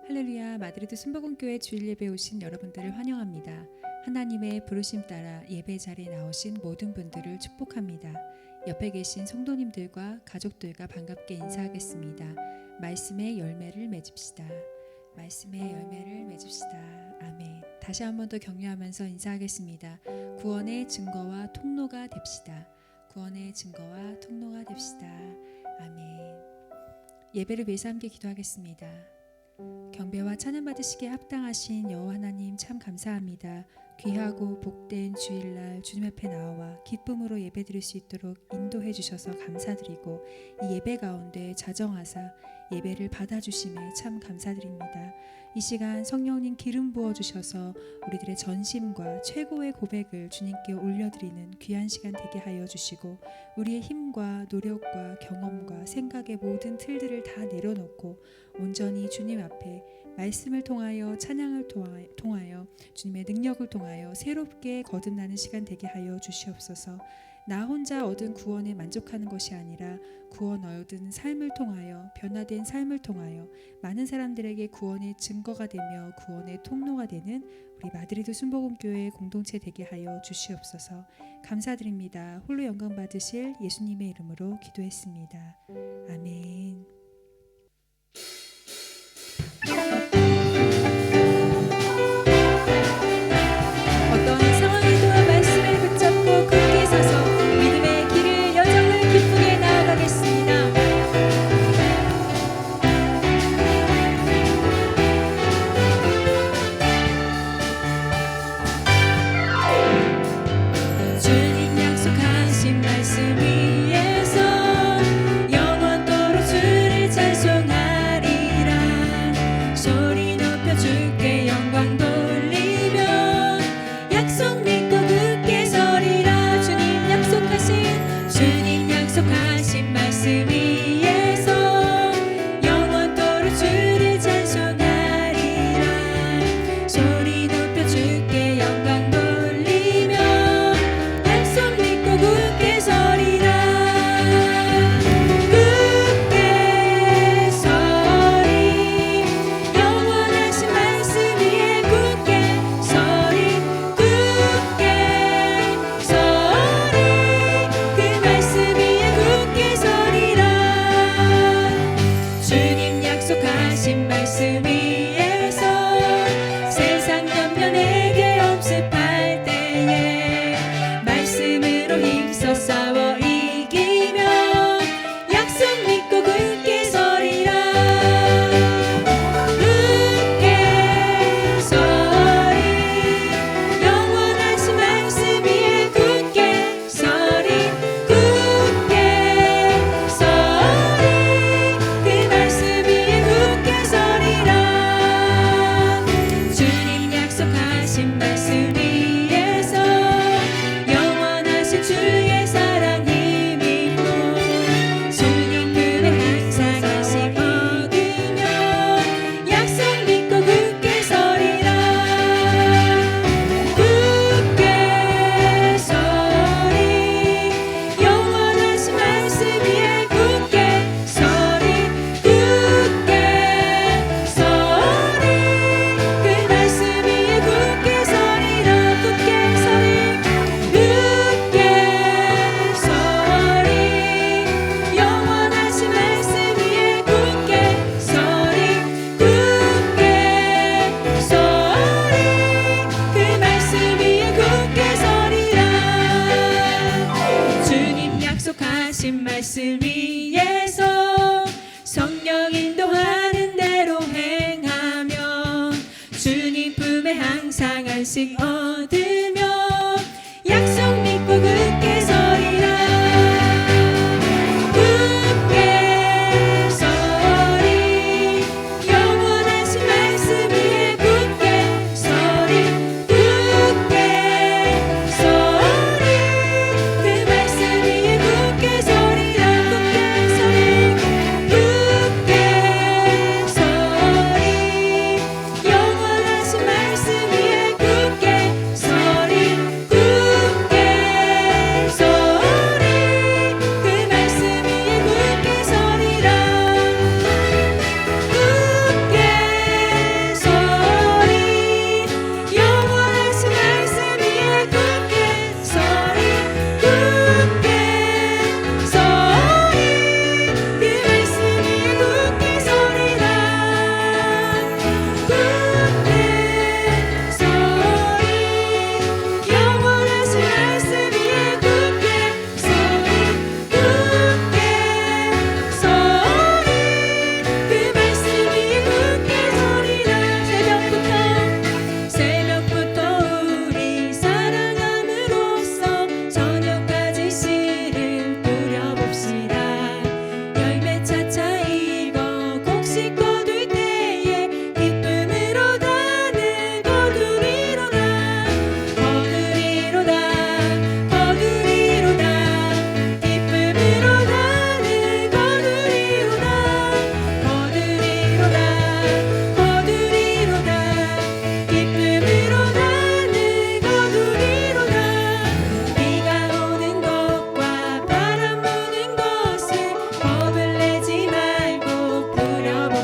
할렐루야, 마드리드 순복음교회 주일 예배에 오신 여러분들을 환영합니다. 하나님의 부르심 따라 예배 자리에 나오신 모든 분들을 축복합니다. 옆에 계신 성도님들과 가족들과 반갑게 인사하겠습니다. 말씀의 열매를 맺읍시다. 말씀의 열매를 맺읍시다. 아멘. 다시 한 번 더 격려하면서 인사하겠습니다. 구원의 증거와 통로가 됩시다. 구원의 증거와 통로가 됩시다. 아멘. 예배를 위해서 함께 기도하겠습니다. 경배와 찬양 받으시기에 합당하신 여호와 하나님 참 감사합니다. 귀하고 복된 주일날 주님 앞에 나와 기쁨으로 예배드릴 수 있도록 인도해 주셔서 감사드리고 이 예배 가운데 자정하사 예배를 받아주심에 참 감사드립니다. 이 시간 성령님 기름 부어주셔서 우리들의 전심과 최고의 고백을 주님께 올려드리는 귀한 시간 되게 하여 주시고 우리의 힘과 노력과 경험과 생각의 모든 틀들을 다 내려놓고 온전히 주님 앞에 말씀을 통하여 찬양을 통하여 주님의 능력을 통하여 새롭게 거듭나는 시간 되게 하여 주시옵소서. 나 혼자 얻은 구원에 만족하는 것이 아니라 구원 얻은 삶을 통하여 변화된 삶을 통하여 많은 사람들에게 구원의 증거가 되며 구원의 통로가 되는 우리 마드리드 순복음교회 공동체 되게 하여 주시옵소서. 감사드립니다. 홀로 영광 받으실 예수님의 이름으로 기도했습니다. 아멘. 어떤 상황에도 말씀을 붙잡고 굳게 서서 믿음의 길을 여정을 기쁘게 나아가겠습니다. 주님 약속하신 말씀 위에서 영원토록 주를 찬송하리라. 소리 높여 주께 영광 돌리며 약속 믿고 굳게 서리라. 주님 약속하신 말씀 위에서 영원토록 주를 찬송하리라. 소리 높여 주께 영광 돌리며 약속 믿고 굳게 서리라. 굳게 서리 영원하신 말씀 위에 굳게 서리. 굳게 서리 그 말씀 위에 굳게 서리라. 주님 약속하신 말씀 위에서 세상 전면에게 엄습할 때에 말씀으로 힘써 싸워 이기며 약속 믿고 굳게 서리라. 굳게 서리 영원하신 말씀 위에 굳게 서리. 굳게 서리 그 말씀 위에 굳게 서리라. 주님 약속하신 말씀 위에서 영원하신 주의 사랑 힘입고 주님 품에 항상 안식 얻으며 약속 믿고 굳게 서리라. 굳게 서리 영원하신 말씀 위에 굳게 서리. 굳게 서리 그 말씀 위에 굳게 서리라. 굳게 서리. 굳게 서리 영원하신 말씀 위에 굳게 서리. 굳게 서리 그 말씀 위에 굳게 서리라. 주님 약속하신 말씀 위에서 성령 인도하는 대로 행하며 주님 품에 항상 안식 얻으며 약속 믿고 굳게 서리라. 굳게 서리 영원하신 말씀 위에 굳게 서리. 굳게 서리 그 말씀 위에 굳게 서리라. 굳게 서리 영원하신 말씀 위에 굳게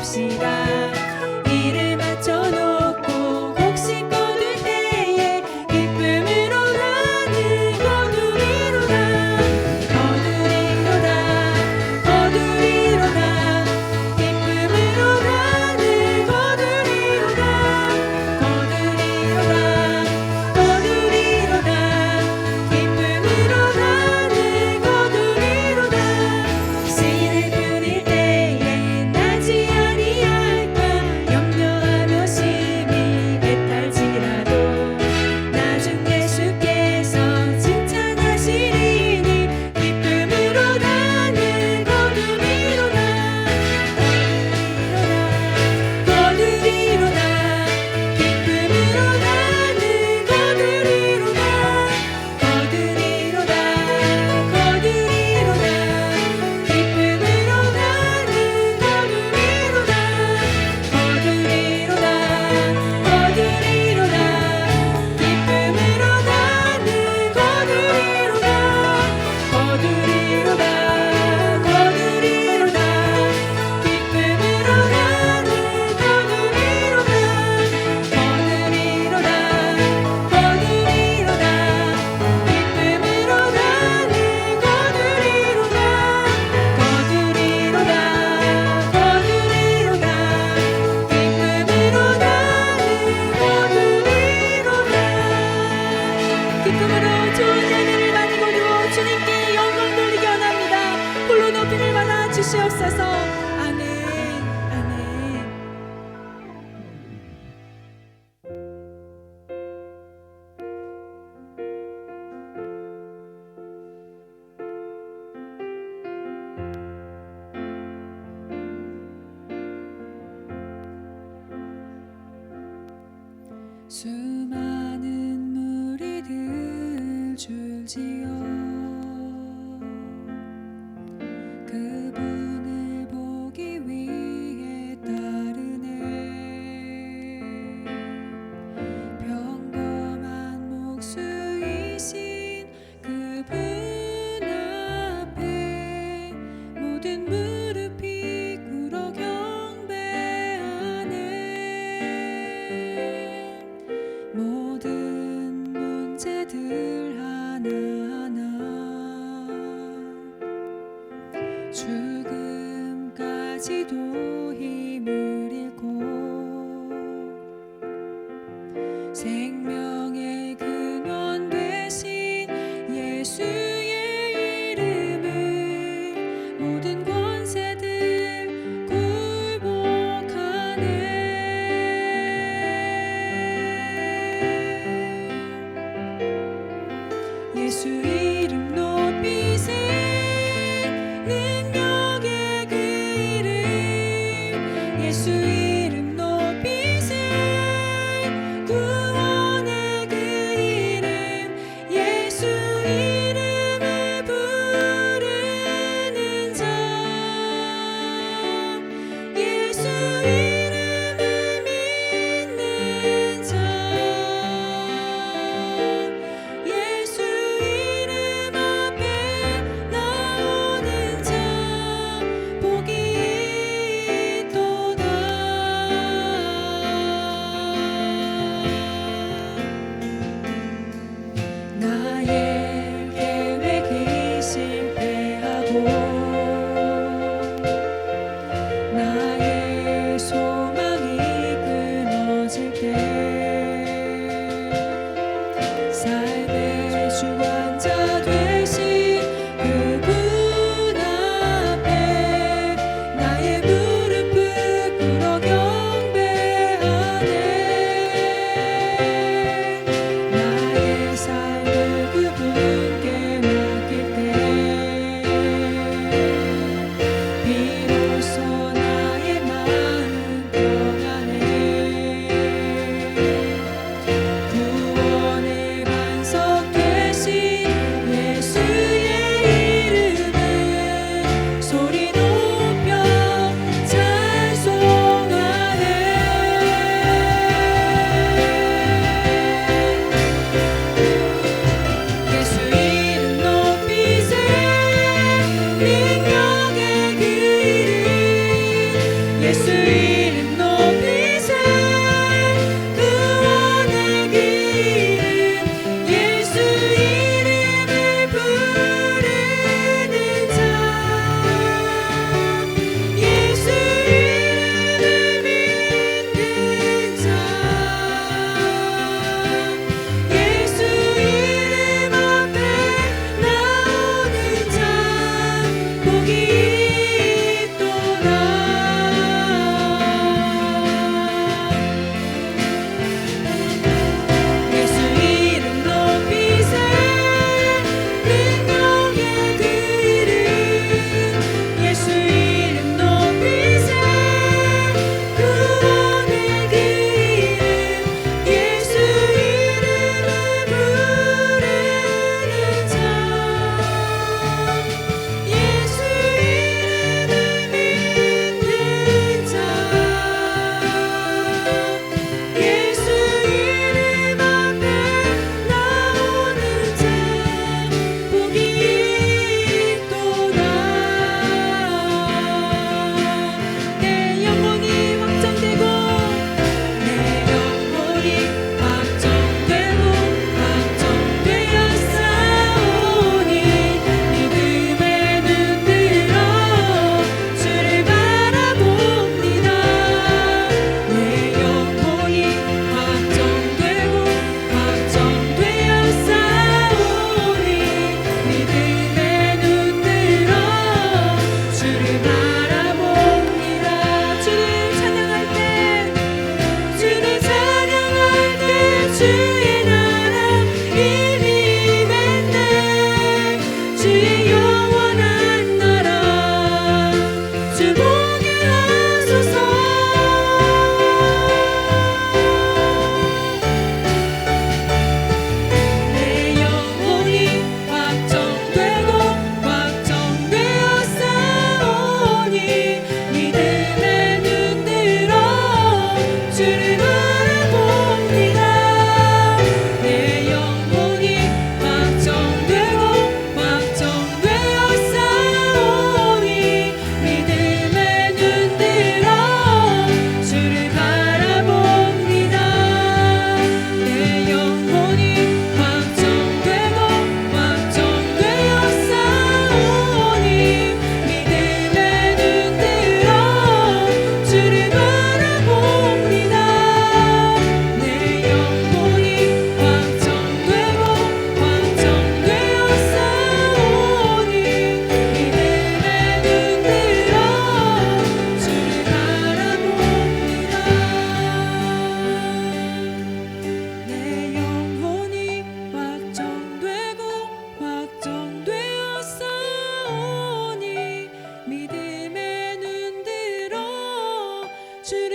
봅시다. 이를 맞춰놓고 곡식 거둘 때에 기쁨으로 나는 거두리로다. 거두리로다. 거두리로다. 기쁨으로 나는 거두리로다. 거두리로다. 거두리로다. 기쁨으로 나는 거두리로다. 씨를 뿌릴 때에 나지 아니할까 염려하며 심히 애탈지라도 나중에 주께서 칭찬하시리니 기쁨으로 나는 거두리로다. 거두리로다. 기쁨으로 나는 거두리로다. 거두리로다. 거두리로다. 기쁨으로 나는 거두리로다. 거두리로다. 거두리로다. 기쁨으로 나는 거두리로다. 거두리로다. 거두리로다. 기쁨으로 나는 거두리로다. 거두리로다. 거두리로다. 기쁨으로 나는 거두리로다. 거두리로다. 거두리로다. 기쁨으로 나는 거두리로다. 기쁨으로 좋은 열매를 많이 거두어 주님께 영광 돌리기 원합니다. 홀로 높임을 받아 주시옵소서. 아멘. 아멘. 수많은 무리들 줄지어 그분을 보기 위해 따르네. 평범한 목수이신 그분 앞에 모든 무릎이 꿇어 경배하네. 모든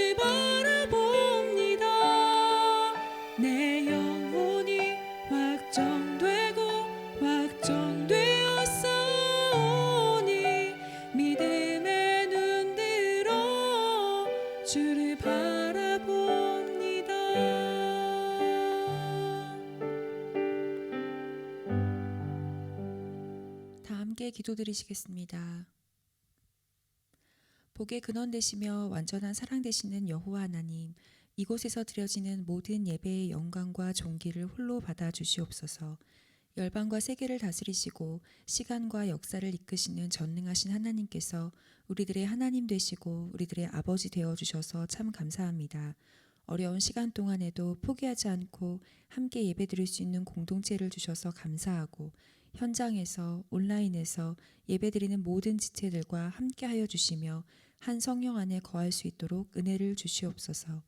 주를 바라봅니다. 내 영혼이 확정되고 확정되었사오니 믿음의 눈 들어 주를 바라봅니다. 다 함께 기도드리시겠습니다. 복의 근원 되시며 완전한 사랑 되시는 여호와 하나님, 이곳에서 드려지는 모든 예배의 영광과 존귀를 홀로 받아 주시옵소서. 열방과 세계를 다스리시고 시간과 역사를 이끄시는 전능하신 하나님께서 우리들의 하나님 되시고 우리들의 아버지 되어 주셔서 참 감사합니다. 어려운 시간 동안에도 포기하지 않고 함께 예배드릴 수 있는 공동체를 주셔서 감사하고, 현장에서 온라인에서 예배드리는 모든 지체들과 함께하여 주시며 한 성령 안에 거할 수 있도록 은혜를 주시옵소서.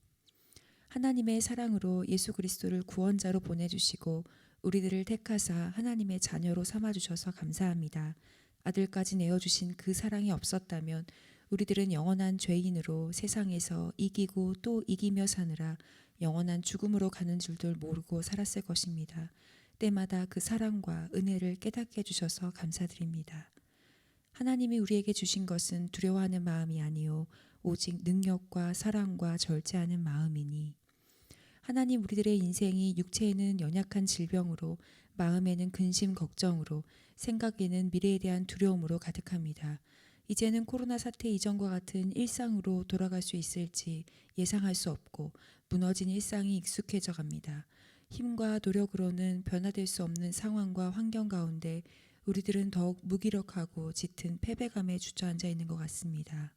하나님의 사랑으로 예수 그리스도를 구원자로 보내주시고 우리들을 택하사 하나님의 자녀로 삼아주셔서 감사합니다. 아들까지 내어주신 그 사랑이 없었다면 우리들은 영원한 죄인으로 세상에서 이기고 또 이기며 사느라 영원한 죽음으로 가는 줄도 모르고 살았을 것입니다. 때마다 그 사랑과 은혜를 깨닫게 해주셔서 감사드립니다. 하나님이 우리에게 주신 것은 두려워하는 마음이 아니요 오직 능력과 사랑과 절제하는 마음이니, 하나님, 우리들의 인생이 육체에는 연약한 질병으로, 마음에는 근심 걱정으로, 생각에는 미래에 대한 두려움으로 가득합니다. 이제는 코로나 사태 이전과 같은 일상으로 돌아갈 수 있을지 예상할 수 없고 무너진 일상이 익숙해져 갑니다. 힘과 노력으로는 변화될 수 없는 상황과 환경 가운데 우리들은 더욱 무기력하고 짙은 패배감에 주저앉아 있는 것 같습니다.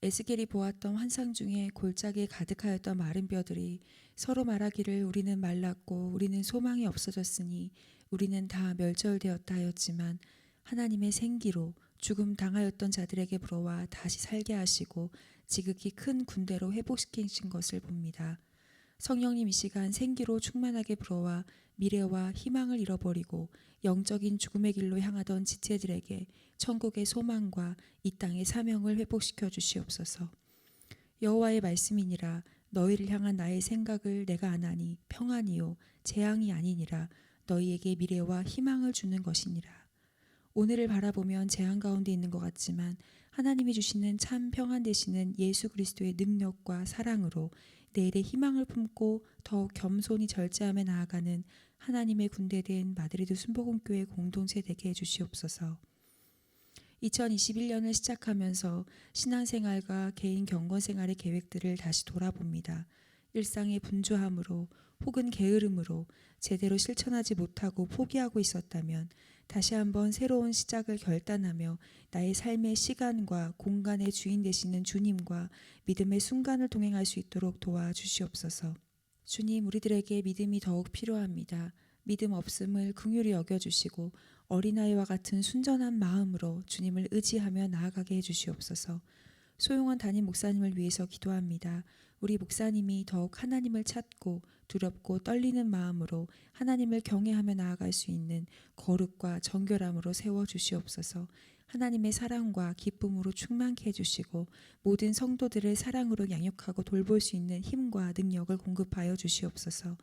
에스겔이 보았던 환상 중에 골짜기에 가득하였던 마른 뼈들이 서로 말하기를 우리는 말랐고 우리는 소망이 없어졌으니 우리는 다 멸절되었다 하였지만, 하나님의 생기로 죽음 당하였던 자들에게 불어와 다시 살게 하시고 지극히 큰 군대로 회복시키신 것을 봅니다. 성령님, 이 시간 생기로 충만하게 불어와 미래와 희망을 잃어버리고 영적인 죽음의 길로 향하던 지체들에게 천국의 소망과 이 땅의 사명을 회복시켜 주시옵소서. 여호와의 말씀이니라. 너희를 향한 나의 생각을 내가 아나니 평안이요 재앙이 아니니라. 너희에게 미래와 희망을 주는 것이니라. 오늘을 바라보면 재앙 가운데 있는 것 같지만 하나님이 주시는 참 평안 되시는 예수 그리스도의 능력과 사랑으로 내일의 희망을 품고 더욱 겸손히 절제하며 나아가는 하나님의 군대된 마드리드 순복음교회 공동체 되게 해주시옵소서. 2021년을 시작하면서 신앙생활과 개인 경건생활의 계획들을 다시 돌아봅니다. 일상의 분주함으로 혹은 게으름으로 제대로 실천하지 못하고 포기하고 있었다면 다시 한번 새로운 시작을 결단하며 나의 삶의 시간과 공간의 주인 되시는 주님과 믿음의 순간을 동행할 수 있도록 도와주시옵소서. 주님, 우리들에게 믿음이 더욱 필요합니다. 믿음 없음을 긍휼히 여겨주시고 어린아이와 같은 순전한 마음으로 주님을 의지하며 나아가게 해주시옵소서. 소용원 담임 목사님을 위해서 기도합니다. 우리 목사님이 더욱 하나님을 찾고 두렵고 떨리는 마음으로 하나님을 경외하며 나아갈 수 있는 거룩과 정결함으로 세워주시옵소서. 하나님의 사랑과 기쁨으로 충만케 해주시고 모든 성도들을 사랑으로 양육하고 돌볼 수 있는 힘과 능력을 공급하여 주시옵소서.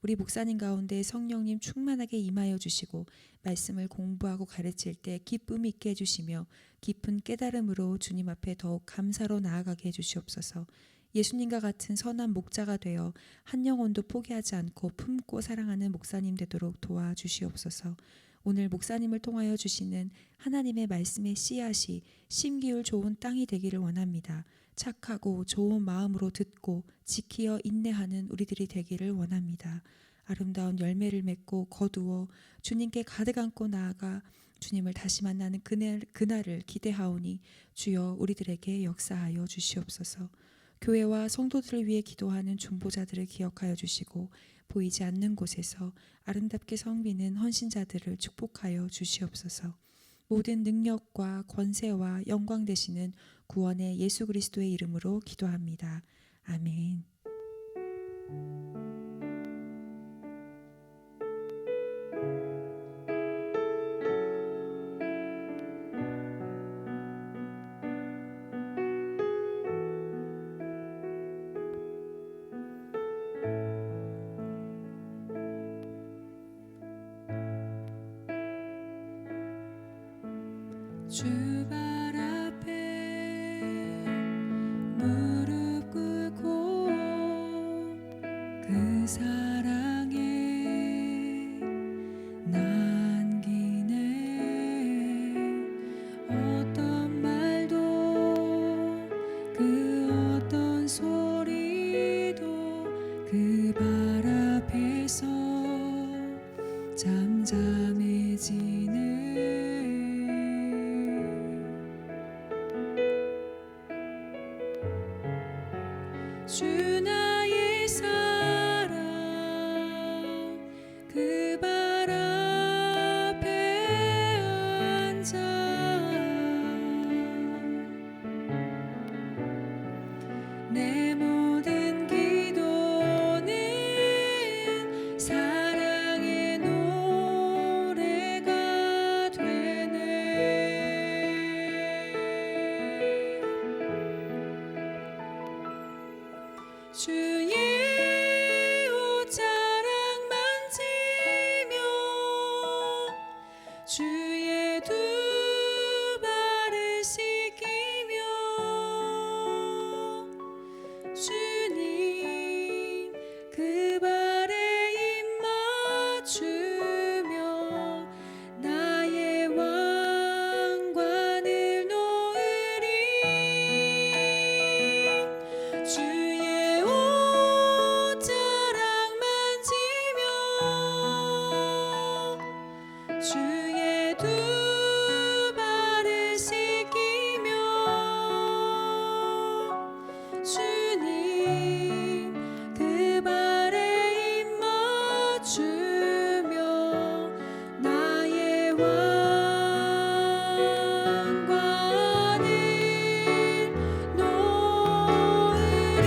우리 목사님 가운데 성령님 충만하게 임하여 주시고 말씀을 공부하고 가르칠 때 기쁨 있게 해주시며 깊은 깨달음으로 주님 앞에 더욱 감사로 나아가게 해주시옵소서. 예수님과 같은 선한 목자가 되어 한 영혼도 포기하지 않고 품고 사랑하는 목사님 되도록 도와주시옵소서. 오늘 목사님을 통하여 주시는 하나님의 말씀의 씨앗이 심기울 좋은 땅이 되기를 원합니다. 착하고 좋은 마음으로 듣고 지키어 인내하는 우리들이 되기를 원합니다. 아름다운 열매를 맺고 거두어 주님께 가득 안고 나아가 주님을 다시 만나는 그날을 기대하오니 주여 우리들에게 역사하여 주시옵소서. 교회와 성도들을 위해 기도하는 중보자들을 기억하여 주시고 보이지 않는 곳에서 아름답게 섬기는 헌신자들을 축복하여 주시옵소서. 모든 능력과 권세와 영광 되시는 구원의 예수 그리스도의 이름으로 기도합니다. 아멘. 그 사랑에 남기네. 어떤 말도 그 어떤 소리도 그 발 앞에서 잠잠해지네. 주 나의 사랑 그 발 앞에 앉아 내 모든 기도는 사랑의 노래가 되네. 주의 옷자락 만지며 주의 두 발을 씻기며 주님 그 발에 입 맞추며 나의 왕관을 놓으리. 주의 옷자락 만지며 주의 두 발을 씻기며 주님 그 발에 입 맞추며 나의 왕관을 놓으리.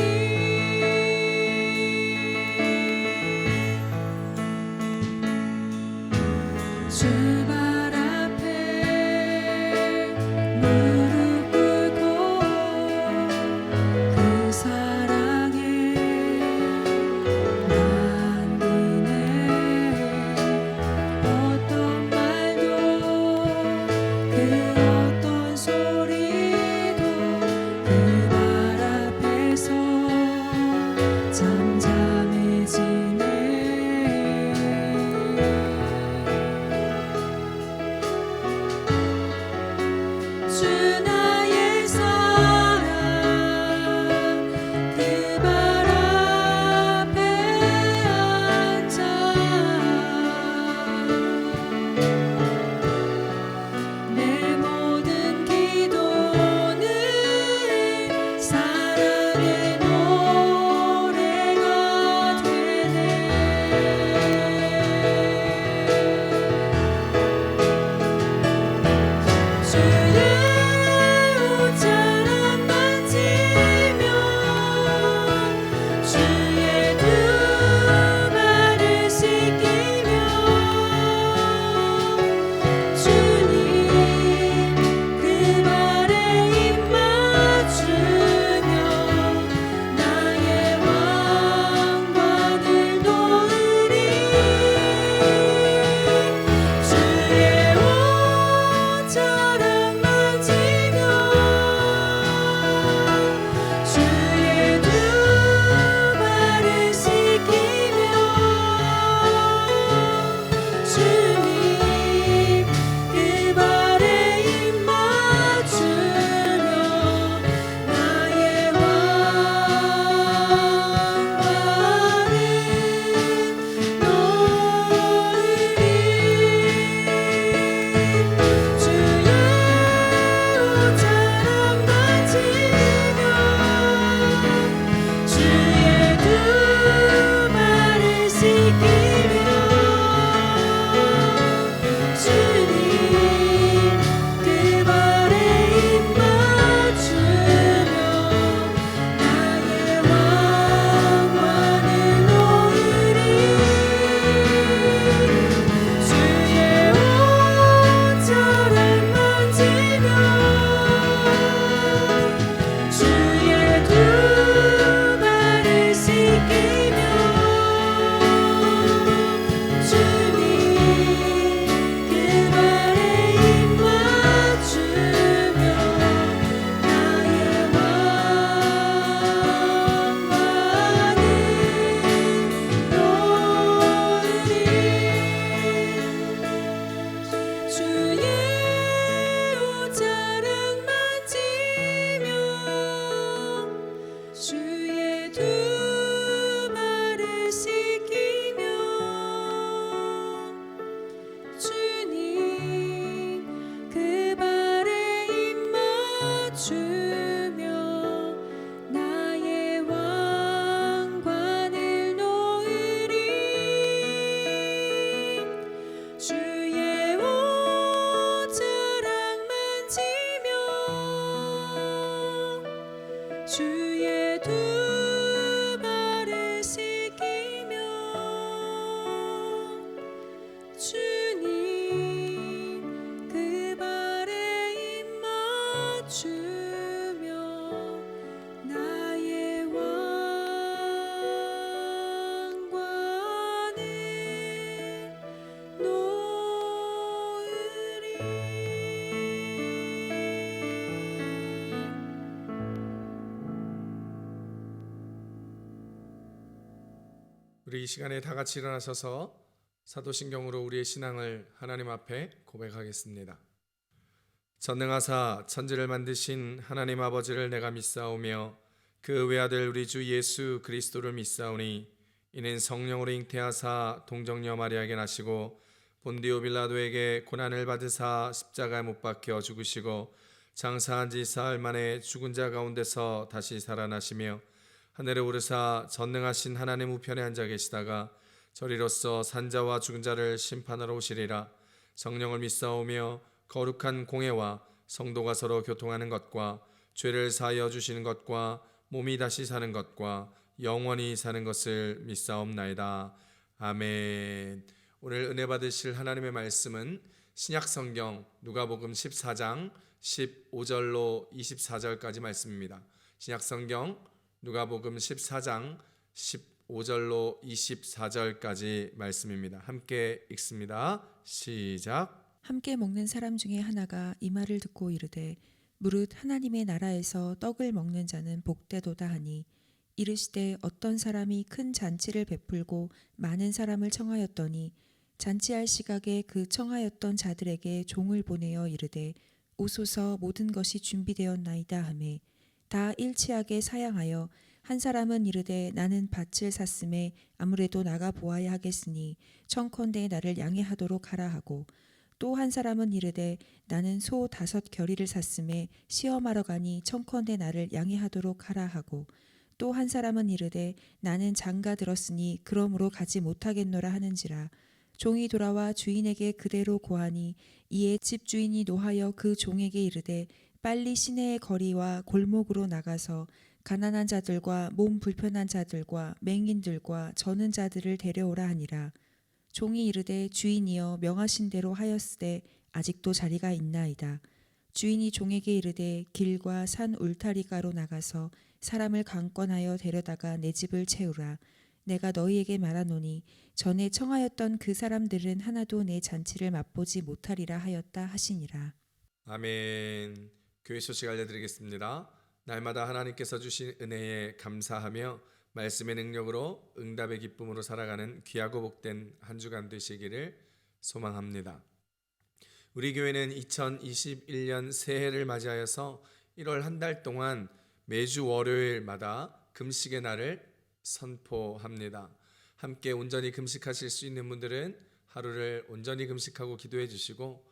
주 발 앞에 무릎 꿇고 그 사랑에 남기네. 어떤 말도 그 어떤 소리도 그 발 앞에서 잠잠해지네. 주 나의 사랑 그 발 앞에 앉아 내 모든 기도는 사랑의 노래가 우리 이 시간에 다 같이 일어나셔서 사도신경으로 우리의 신앙을 하나님 앞에 고백하겠습니다. 전능하사 천지를 만드신 하나님 아버지를 내가 믿사오며 그 외아들 우리 주 예수 그리스도를 믿사오니 이는 성령으로 잉태하사 동정녀 마리아에게 나시고 본디오 빌라도에게 고난을 받으사 십자가에 못 박혀 죽으시고 장사한 지 사흘 만에 죽은 자 가운데서 다시 살아나시며 하늘에 오르사 전능하신 하나님 우편에 앉아 계시다가 저리로서 산자와 죽은 자를 심판하러 오시리라. 성령을 믿사오며 거룩한 공회와 성도가 서로 교통하는 것과 죄를 사하여 주시는 것과 몸이 다시 사는 것과 영원히 사는 것을 믿사옵나이다. 아멘. 오늘 은혜 받으실 하나님의 말씀은 신약성경 누가복음 14장 15절로 24절까지 말씀입니다. 신약성경 누가복음 14장 15절로 24절까지 말씀입니다. 함께 읽습니다. 시작. 함께 먹는 사람 중에 하나가 이 말을 듣고 이르되 무릇 하나님의 나라에서 떡을 먹는 자는 복되도다 하니 이르시되 어떤 사람이 큰 잔치를 베풀고 많은 사람을 청하였더니 잔치할 시각에 그 청하였던 자들에게 종을 보내어 이르되 오소서 모든 것이 준비되었나이다 하매 다 일치하게 사양하여 한 사람은 이르되 나는 밭을 샀음에 아무래도 나가 보아야 하겠으니 청컨대 나를 양해하도록 하라 하고 또 한 사람은 이르되 나는 소 5겨리를 샀음에 시험하러 가니 청컨대 나를 양해하도록 하라 하고 또 한 사람은 이르되 나는 장가 들었으니 그러므로 가지 못하겠노라 하는지라. 종이 돌아와 주인에게 그대로 고하니 이에 집주인이 노하여 그 종에게 이르되 빨리 시내의 거리와 골목으로 나가서 가난한 자들과 몸 불편한 자들과 맹인들과 저는 자들을 데려오라 하니라. 종이 이르되 주인이여 명하신 대로 하였으되 아직도 자리가 있나이다. 주인이 종에게 이르되 길과 산 울타리가로 나가서 사람을 강권하여 데려다가 내 집을 채우라. 내가 너희에게 말하노니 전에 청하였던 그 사람들은 하나도 내 잔치를 맛보지 못하리라 하였다 하시니라. 아멘. 교회 소식 알려드리겠습니다. 날마다 하나님께서 주신 은혜에 감사하며 말씀의 능력으로 응답의 기쁨으로 살아가는 귀하고 복된 한 주간 되시기를 소망합니다. 우리 교회는 2021년 새해를 맞이하여서 1월 한 달 동안 매주 월요일마다 금식의 날을 선포합니다. 함께 온전히 금식하실 수 있는 분들은 하루를 온전히 금식하고 기도해 주시고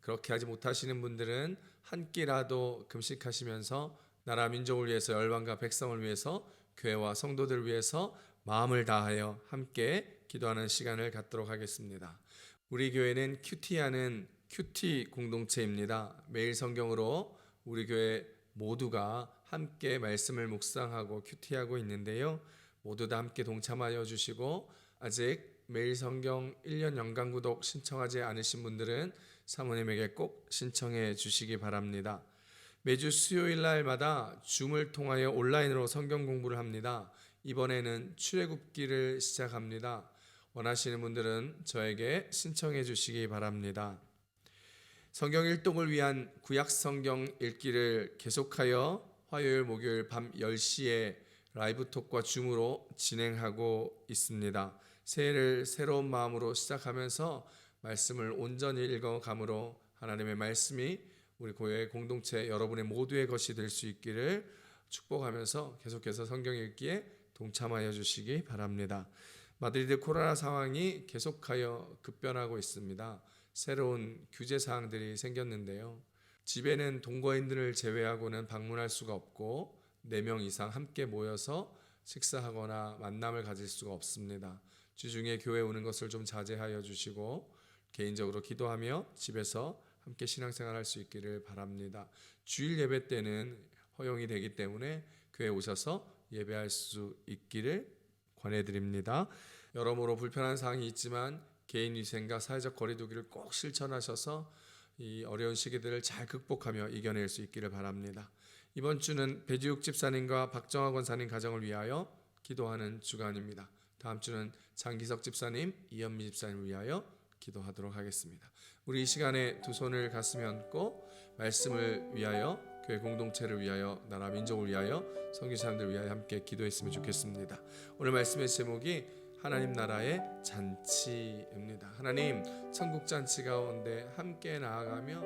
그렇게 하지 못하시는 분들은 한 끼라도 금식하시면서 나라 민족을 위해서 열방과 백성을 위해서 교회와 성도들을 위해서 마음을 다하여 함께 기도하는 시간을 갖도록 하겠습니다. 우리 교회는 큐티하는 큐티 공동체입니다. 매일 성경으로 우리 교회 모두가 함께 말씀을 묵상하고 큐티하고 있는데요. 모두 다 함께 동참하여 주시고 아직 매일 성경 1년 연간 구독 신청하지 않으신 분들은 사모님에게 꼭 신청해 주시기 바랍니다. 매주 수요일 날마다 줌을 통하여 온라인으로 성경 공부를 합니다. 이번에는 출애굽기를 시작합니다. 원하시는 분들은 저에게 신청해 주시기 바랍니다. 성경 일독을 위한 구약 성경 읽기를 계속하여 화요일 목요일 밤 10시에 라이브 톡과 줌으로 진행하고 있습니다. 새해를 새로운 마음으로 시작하면서 말씀을 온전히 읽어감으로 하나님의 말씀이 우리 교회 공동체 여러분의 모두의 것이 될 수 있기를 축복하면서 계속해서 성경 읽기에 동참하여 주시기 바랍니다. 마드리드 코로나 상황이 계속하여 급변하고 있습니다. 새로운 규제 사항들이 생겼는데요. 집에는 동거인들을 제외하고는 방문할 수가 없고 4명 이상 함께 모여서 식사하거나 만남을 가질 수가 없습니다. 주중에 교회 오는 것을 좀 자제하여 주시고 개인적으로 기도하며 집에서 함께 신앙생활할 수 있기를 바랍니다. 주일 예배 때는 허용이 되기 때문에 교회 오셔서 예배할 수 있기를 권해드립니다. 여러모로 불편한 사항이 있지만 개인위생과 사회적 거리두기를 꼭 실천하셔서 이 어려운 시기들을 잘 극복하며 이겨낼 수 있기를 바랍니다. 이번 주는 배지욱 집사님과 박정화 권사님 가정을 위하여 기도하는 주간입니다. 다음 주는 장기석 집사님, 이현미 집사님을 위하여 기도하도록 하겠습니다. 우리 이 시간에 두 손을 가슴에 얹고 말씀을 위하여, 교회 공동체를 위하여, 나라 민족을 위하여, 선교사님들을 위하여 함께 기도했으면 좋겠습니다. 오늘 말씀의 제목이 하나님 나라의 잔치입니다. 하나님 천국 잔치 가운데 함께 나아가며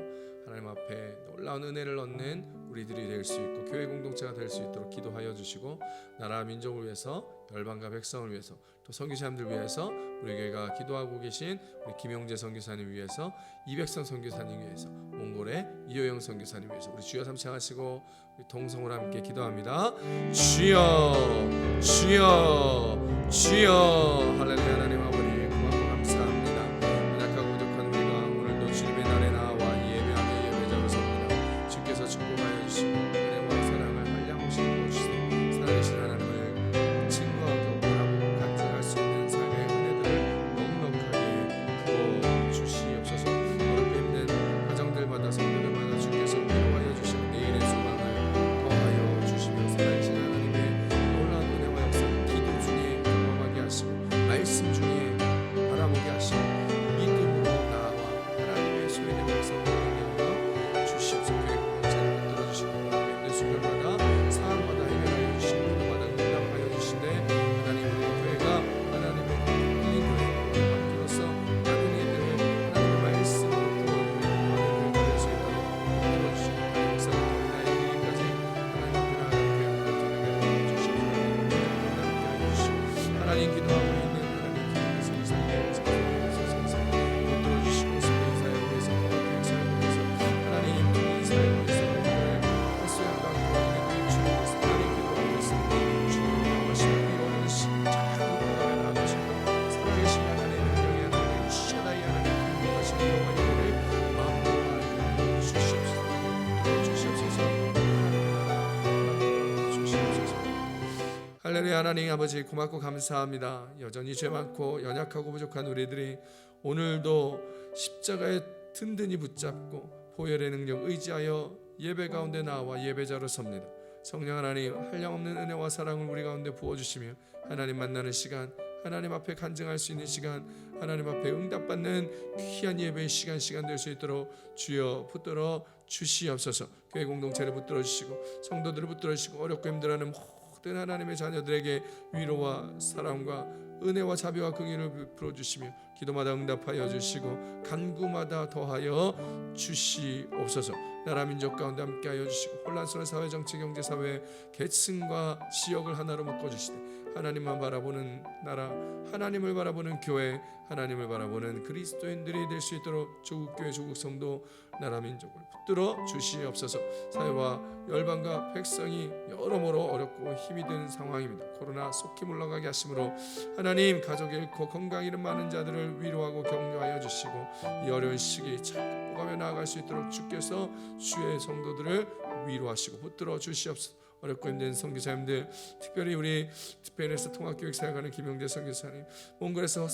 하나님 앞에 놀라운 은혜를 얻는 우리들이 될 수 있고 교회 공동체가 될 수 있도록 기도하여 주시고 나라 민족을 위해서 열방과 백성을 위해서 또 선교사님들 위해서 우리 교회가 기도하고 계신 우리 김용재 선교사님 위해서 이백선 선교사님 위해서 몽골의 이효영 선교사님 위해서 우리 주여 삼창하시고 우리 동성으로 함께 기도합니다. 주여 주여 주여 할렐루야. 하나님 아버지 고맙고 감사합니다. 연약하고 부족한 우리가 오늘도 주님의 날에 나와 예배하며 예배자로 섭니다. 주께서 축복하여 주시고 은혜와 사랑을 한량없이 부어주시니 살아계신 하나님을 친구하고 바라보고 간증할 수 있는 삶의 은혜들을 넉넉하게 부어주시옵소서. 어렵게 힘든 가정들마다 성도들마다 주께서 위로하여 주시고 내일의 소망을 더하여 주시며 살아계신 하나님의 놀라운 은혜와 역사 기도 중에 경험하게 하시고 말씀 중에 바라보게 하시고 믿음으로 나아와 하나님의 소유된 백성을 되게 주시옵소서. 교회 공동체를 붙들어 주시고 힘든 순간마다 상황마다 해결하여 주시고 기도마다 응답하여 주시되 하나님 우리 교회가 하나님의 흘린 교회 밖으로서 많은 이들을 하나님의 말씀으로 부어주며 많은 교회가 될 수 있도록 도와주시고 역사부터 나의 이르기까지 하나님 앞에 나아가는 교회 공동체를 주시옵소서. 주시고 하나님 기도하고 있는 하나님 기도에서 이 사회에서 붙들어 주시고 스페인 사회에서 동아교회 사회에서 하나님 이 사회에서 헛소리가 보이는 주님께서 하나님 기도하고 있습니다. 주님 영하시는 이런 자꾸 공감에 나가시고 살아계신 하나님의 명예 하나님의 시다이 하나님의 기도하시는 영화 예배를 마음으로 주시옵소서. 주시옵소서. 주시옵소서. 할렐루야. 하나님 아버지 고맙고 감사합니다. 여전히 죄 많고 연약하고 부족한 우리들이 오늘도 십자가에 든든히 붙잡고 보혈의 능력 의지하여 예배 가운데 나와 예배자로 섭니다. 성령 하나님 한량없는 은혜와 사랑을 우리 가운데 부어주시며 하나님 만나는 시간, 하나님 앞에 간증할 수 있는 시간, 하나님 앞에 응답받는 귀한 예배의 시간 될 수 있도록 주여 붙들어 주시옵소서. 교회 공동체를 붙들어 주시고 성도들을 붙들어 주시고 어렵고 힘들어하는 모든 하나님의 자녀들에게 위로와 사랑과 은혜와 자비와 긍휼을 풀어주시며 기도마다 응답하여 주시고 간구마다 더하여 주시옵소서. 나라 민족 가운데 함께하여 주시고 혼란스러운 사회 정치 경제 사회 계층과 지역을 하나로 묶어주시되 하나님만 바라보는 나라, 하나님을 바라보는 교회, 하나님을 바라보는 그리스도인들이 될 수 있도록 조국교회 조국성도 나라 민족을 붙들어 주시옵소서. 사회와 열방과 백성이 여러모로 어렵고 힘이 드는 상황입니다. 코로나 속히 물러가게 하심으로 하나님 가족 잃고 건강 잃은 많은 자들을 위로하고 격려하여 주시고 이 어려운 시기 잘 극복하며 나아갈 수 있도록 주께서 주의 성도들을 위로하시고 붙들어 주시옵소서. 어렵고 힘든 선교사님들, 특별히 우리 스페인에서 통합교육 사역하는 김용재 선교사님, 몽골에서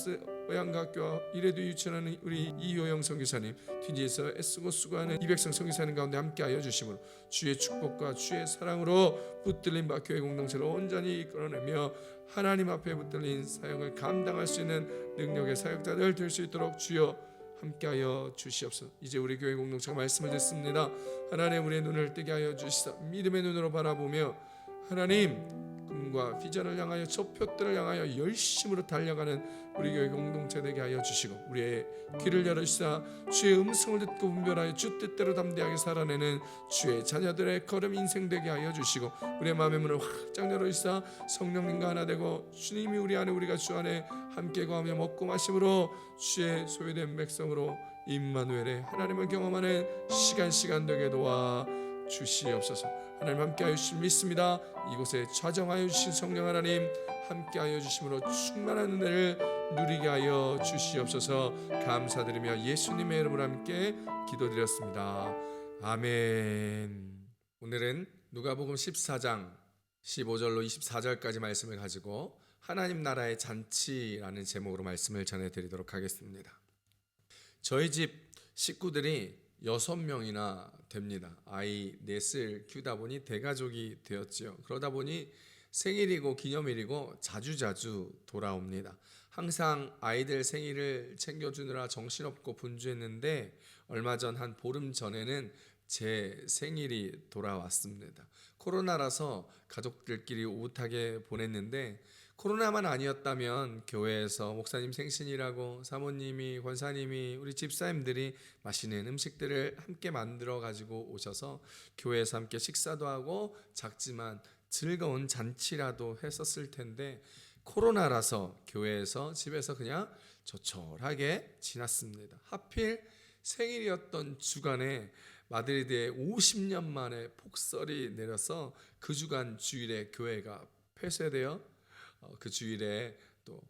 어양학교와 이래도 유치하는 우리 이효영 선교사님, 튀지에서 애쓰고 수고하는 이백성 선교사님 가운데 함께하여 주심으로 주의 축복과 주의 사랑으로 붙들린 바 교회 공동체를 온전히 이끌어내며 하나님 앞에 붙들린 사역을 감당할 수 있는 능력의 사역자들 될 수 있도록 주여 함께하여 주시옵소서. 이제 우리 교회 공동체가 말씀을 듣습니다. 하나님 우리의 눈을 뜨게 하여 주시사 믿음의 눈으로 바라보며 하나님 꿈과 비전을 향하여 좁표들을 향하여 열심으로 달려가는 우리 교회 공동체 되게 하여 주시고 우리의 귀를 열어주시사 주의 음성을 듣고 분별하여 주 뜻대로 담대하게 살아내는 주의 자녀들의 걸음 인생 되게 하여 주시고 우리의 마음의 문을 확장 열어주시사 성령님과 하나 되고 주님이 우리 안에 우리가 주 안에 함께 거하며 먹고 마심으로 주의 소유된 백성으로 임마누엘의 하나님을 경험하는 시간 되게 도와 주시옵소서. 하나님 함께하여 주신 믿습니다. 이곳에 좌정하여 주신 성령 하나님 함께하여 주심으로 충만한 은혜를 누리게 하여 주시옵소서. 감사드리며 예수님의 이름으로 함께 기도드렸습니다. 아멘. 오늘은 누가복음 14장 15절로 24절까지 말씀을 가지고 하나님 나라의 잔치라는 제목으로 말씀을 전해드리도록 하겠습니다. 저희 집 식구들이 6명이나 됩니다. 아이 넷을 키우다 보니 대가족이 되었지요. 그러다 보니 생일이고 기념일이고 자주자주 돌아옵니다. 항상 아이들 생일을 챙겨주느라 정신없고 분주했는데 얼마 전 한 보름 전에는 제 생일이 돌아왔습니다. 코로나라서 가족들끼리 오붓하게 보냈는데 코로나만 아니었다면 교회에서 목사님 생신이라고 사모님이, 권사님이, 우리 집사님들이 맛있는 음식들을 함께 만들어 가지고 오셔서 교회에서 함께 식사도 하고 작지만 즐거운 잔치라도 했었을 텐데, 코로나라서 교회에서 집에서 그냥 조촐하게 지났습니다. 하필 생일이었던 주간에 마드리드에 50년 만에 폭설이 내려서 그 주간 주일에 교회가 폐쇄되어 그 주일에 또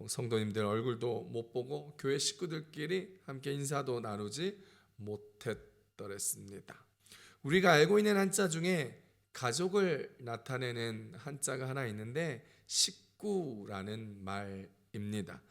성도님들 얼굴도 못 보고 교회 식구들끼리 함께 인사도 나누지 못했더랬습니다. 우리가 알고 있는 한자 중에 가족을 나타내는 한자가 하나 있는데 식구라는 말입니다.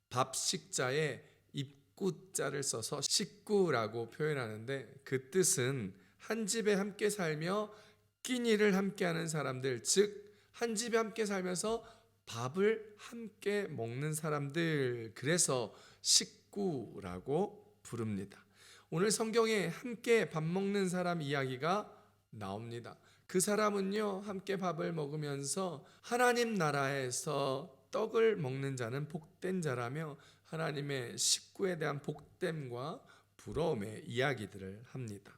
밥 식자에 입구자를 써서 식구라고 표현하는데, 그 뜻은 한 집에 함께 살며 끼니를 함께하는 사람들, 즉 한 집에 함께 살면서 밥을 함께 먹는 사람들, 그래서 식구라고 부릅니다. 오늘 성경에 함께 밥 먹는 사람 이야기가 나옵니다. 그 사람은요, 함께 밥을 먹으면서 하나님 나라에서 떡을 먹는 자는 복된 자라며 하나님의 식구에 대한 복됨과 부러움의 이야기들을 합니다.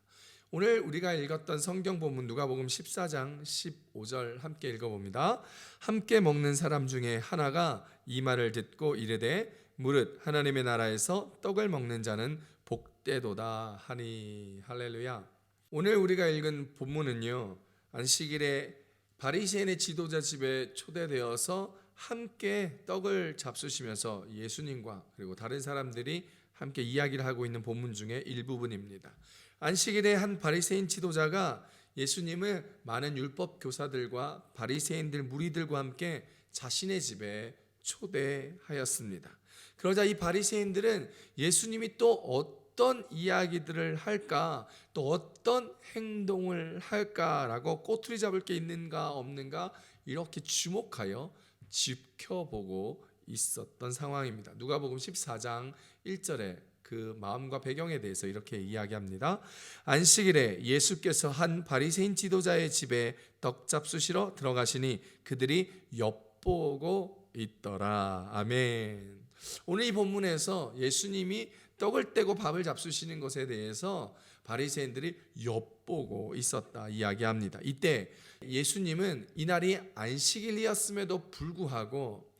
오늘 우리가 읽었던 성경 본문 누가복음 14장 15절 함께 읽어봅니다. 함께 먹는 사람 중에 하나가 이 말을 듣고 이르되 무릇 하나님의 나라에서 떡을 먹는 자는 복되도다 하니. 할렐루야. 오늘 우리가 읽은 본문은요, 안식일에 바리새인의 지도자 집에 초대되어서 함께 떡을 잡수시면서 예수님과 그리고 다른 사람들이 함께 이야기를 하고 있는 본문 중에 일부분입니다. 안식일에 한 바리새인 지도자가 예수님을 많은 율법 교사들과 바리새인들 무리들과 함께 자신의 집에 초대하였습니다. 그러자 이 바리새인들은 예수님이 또 어떤 이야기들을 할까, 또 어떤 행동을 할까라고 꼬투리 잡을 게 있는가 없는가 이렇게 주목하여 지켜보고 있었던 상황입니다. 누가복음 14장 1절에 그 마음과 배경에 대해서 이렇게 이야기합니다. 안식일에 예수께서 한 바리새인 지도자의 집에 떡 잡수시러 들어가시니 그들이 엿보고 있더라. 아멘. 오늘 이 본문에서 예수님이 떡을 떼고 밥을 잡수시는 것에 대해서 바리새인들이 엿보고 있었다 이야기합니다. 이때 예수님은 이날이 안식일이었음에도 불구하고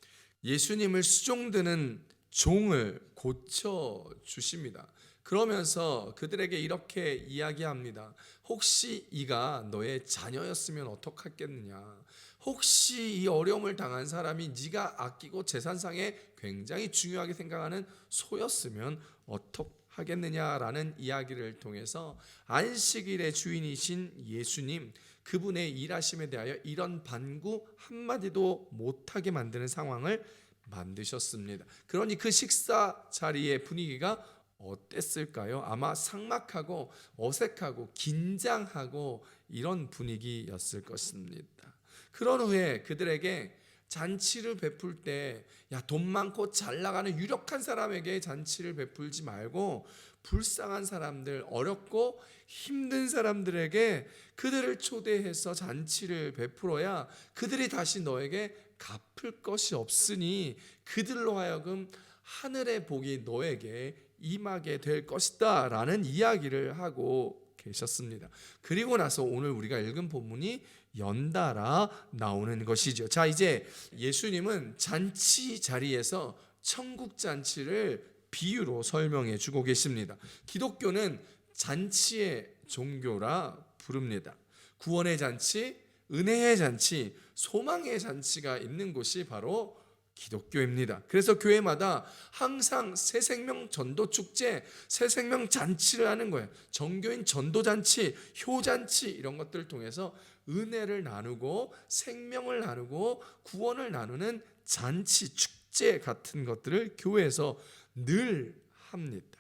예수님을 수종드는 종을 고쳐 주십니다. 그러면서 그들에게 이렇게 이야기합니다. 혹시 이가 너의 자녀였으면 어떡하겠느냐? 혹시 이 어려움을 당한 사람이 네가 아끼고 재산상에 굉장히 중요하게 생각하는 소였으면 어떡하겠느냐라는 이야기를 통해서 안식일의 주인이신 예수님, 그분의 일하심에 대하여 이런 반구 한마디도 못하게 만드는 상황을 만드셨습니다. 그러니 그 식사 자리의 분위기가 어땠을까요? 아마 삭막하고 어색하고 긴장하고 이런 분위기였을 것입니다. 그런 후에 그들에게 잔치를 베풀 때, 야, 돈 많고 잘 나가는 유력한 사람에게 잔치를 베풀지 말고 불쌍한 사람들, 어렵고 힘든 사람들에게 그들을 초대해서 잔치를 베풀어야 그들이 다시 너에게 갚을 것이 없으니 그들로 하여금 하늘의 복이 너에게 임하게 될 것이다 라는 이야기를 하고 계셨습니다. 그리고 나서 오늘 우리가 읽은 본문이 연달아 나오는 것이죠. 자, 이제 예수님은 잔치 자리에서 천국 잔치를 비유로 설명해 주고 계십니다. 기독교는 잔치의 종교라 부릅니다. 구원의 잔치, 은혜의 잔치, 소망의 잔치가 있는 곳이 바로 기독교입니다. 그래서 교회마다 항상 새생명 전도 축제, 새생명 잔치를 하는 거예요. 정교인 전도 잔치, 효잔치 이런 것들을 통해서 은혜를 나누고 생명을 나누고 구원을 나누는 잔치, 축제 같은 것들을 교회에서 늘 합니다.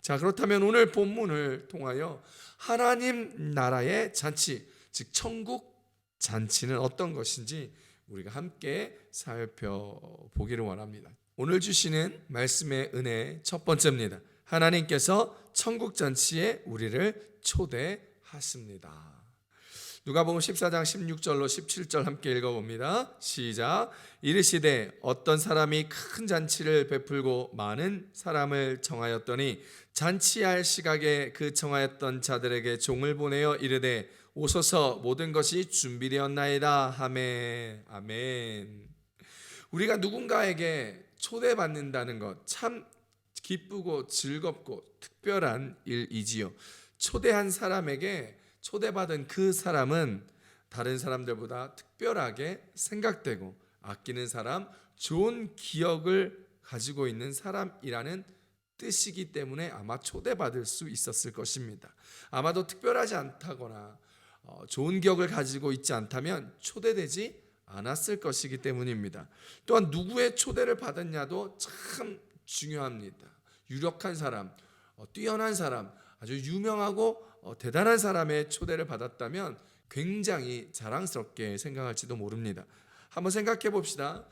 자, 그렇다면 오늘 본문을 통하여 하나님 나라의 잔치, 즉 천국 잔치는 어떤 것인지 우리가 함께 살펴보기를 원합니다. 오늘 주시는 말씀의 은혜 첫 번째입니다. 하나님께서 천국 잔치에 우리를 초대하십니다. 누가복음 14장 16절로 17절 함께 읽어봅니다. 시작. 이르시되 어떤 사람이 큰 잔치를 베풀고 많은 사람을 청하였더니 잔치할 시각에 그 청하였던 자들에게 종을 보내어 이르되 오소서 모든 것이 준비되었나이다 하매. 아멘. 우리가 누군가에게 초대받는다는 것 참 기쁘고 즐겁고 특별한 일이지요. 초대한 사람에게 초대받은 그 사람은 다른 사람들보다 특별하게 생각되고 아끼는 사람, 좋은 기억을 가지고 있는 사람이라는 뜻이기 때문에 아마 초대받을 수 있었을 것입니다. 아마도 특별하지 않다거나 좋은 기억을 가지고 있지 않다면 초대되지 않았을 것이기 때문입니다. 또한 누구의 초대를 받았냐도 참 중요합니다. 유력한 사람, 뛰어난 사람, 아주 유명하고 대단한 사람의 초대를 받았다면 굉장히 자랑스럽게 생각할지도 모릅니다. 한번 생각해 봅시다.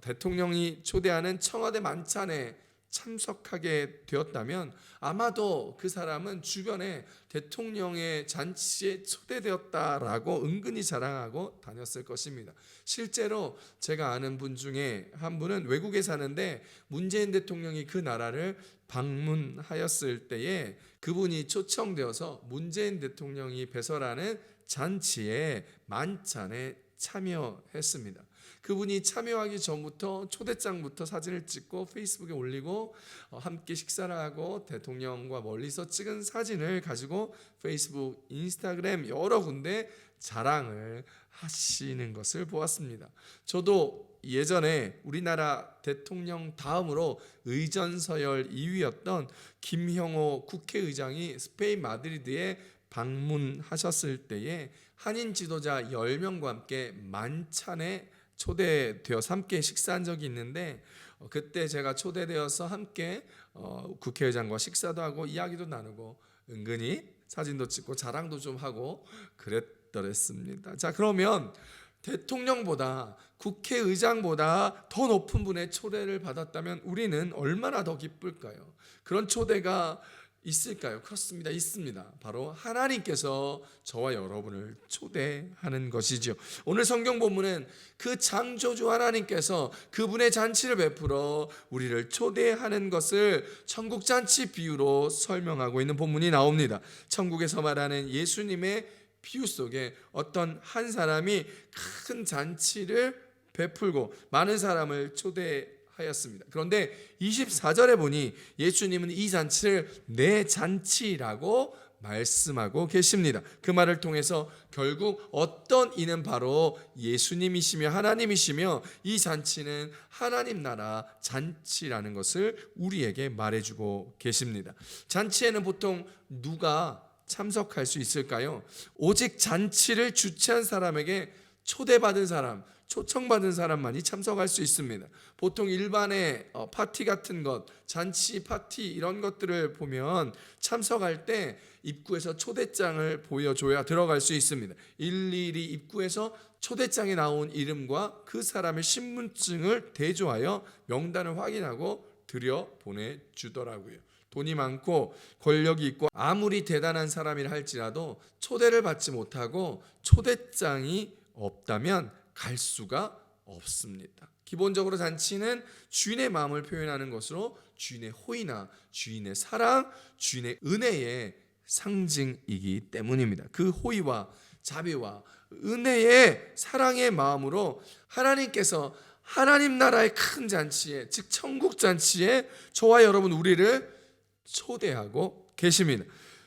대통령이 초대하는 청와대 만찬에 참석하게 되었다면 아마도 그 사람은 주변에 대통령의 잔치에 초대되었다라고 은근히 자랑하고 다녔을 것입니다. 실제로 제가 아는 분 중에 한 분은 외국에 사는데 문재인 대통령이 그 나라를 방문하였을 때에 그분이 초청되어서 문재인 대통령이 배설하는 잔치에 만찬에 참여했습니다. 그분이 참여하기 전부터 초대장부터 사진을 찍고 페이스북에 올리고 함께 식사를 하고 대통령과 멀리서 찍은 사진을 가지고 페이스북, 인스타그램 여러 군데 자랑을 하시는 것을 보았습니다. 저도 예전에 우리나라 대통령 다음으로 의전서열 2위였던 김형호 국회의장이 스페인 마드리드에 방문하셨을 때에 한인 지도자 10명과 함께 만찬에 초대되어서 함께 식사한 적이 있는데 그때 제가 초대되어서 함께 국회의장과 식사도 하고 이야기도 나누고 은근히 사진도 찍고 자랑도 좀 하고 그랬더랬습니다. 자, 그러면 대통령보다 국회의장보다 더 높은 분의 초대를 받았다면 우리는 얼마나 더 기쁠까요? 그런 초대가 있을까요? 그렇습니다. 있습니다. 바로 하나님께서 저와 여러분을 초대하는 것이지요. 오늘 성경 본문은 그 창조주 하나님께서 그분의 잔치를 베풀어 우리를 초대하는 것을 천국 잔치 비유로 설명하고 있는 본문이 나옵니다. 천국에서 말하는 예수님의 비유 속에 어떤 한 사람이 큰 잔치를 베풀고 많은 사람을 초대하였습니다. 그런데 24절에 보니 예수님은 이 잔치를 내 잔치라고 말씀하고 계십니다. 그 말을 통해서 결국 어떤 이는 바로 예수님이시며 하나님이시며 이 잔치는 하나님 나라 잔치라는 것을 우리에게 말해주고 계십니다. 잔치에는 보통 누가 참석할 수 있을까요? 오직 잔치를 주최한 사람에게 초대받은 사람, 초청받은 사람만이 참석할 수 있습니다. 보통 일반의 파티 같은 것, 잔치 파티 이런 것들을 보면 참석할 때 입구에서 초대장을 보여줘야 들어갈 수 있습니다. 일일이 입구에서 초대장에 나온 이름과 그 사람의 신분증을 대조하여 명단을 확인하고 들여 보내주더라고요. 돈이 많고 권력이 있고 아무리 대단한 사람이라 할지라도 초대를 받지 못하고 초대장이 없다면 갈 수가 없습니다. 기본적으로 잔치는 주인의 마음을 표현하는 것으로 주인의 호의나 주인의 사랑, 주인의 은혜의 상징이기 때문입니다. 그 호의와 자비와 은혜의 사랑의 마음으로 하나님께서 하나님 나라의 큰 잔치에, 즉 천국 잔치에 저와 여러분 우리를 초대하고 계십니다.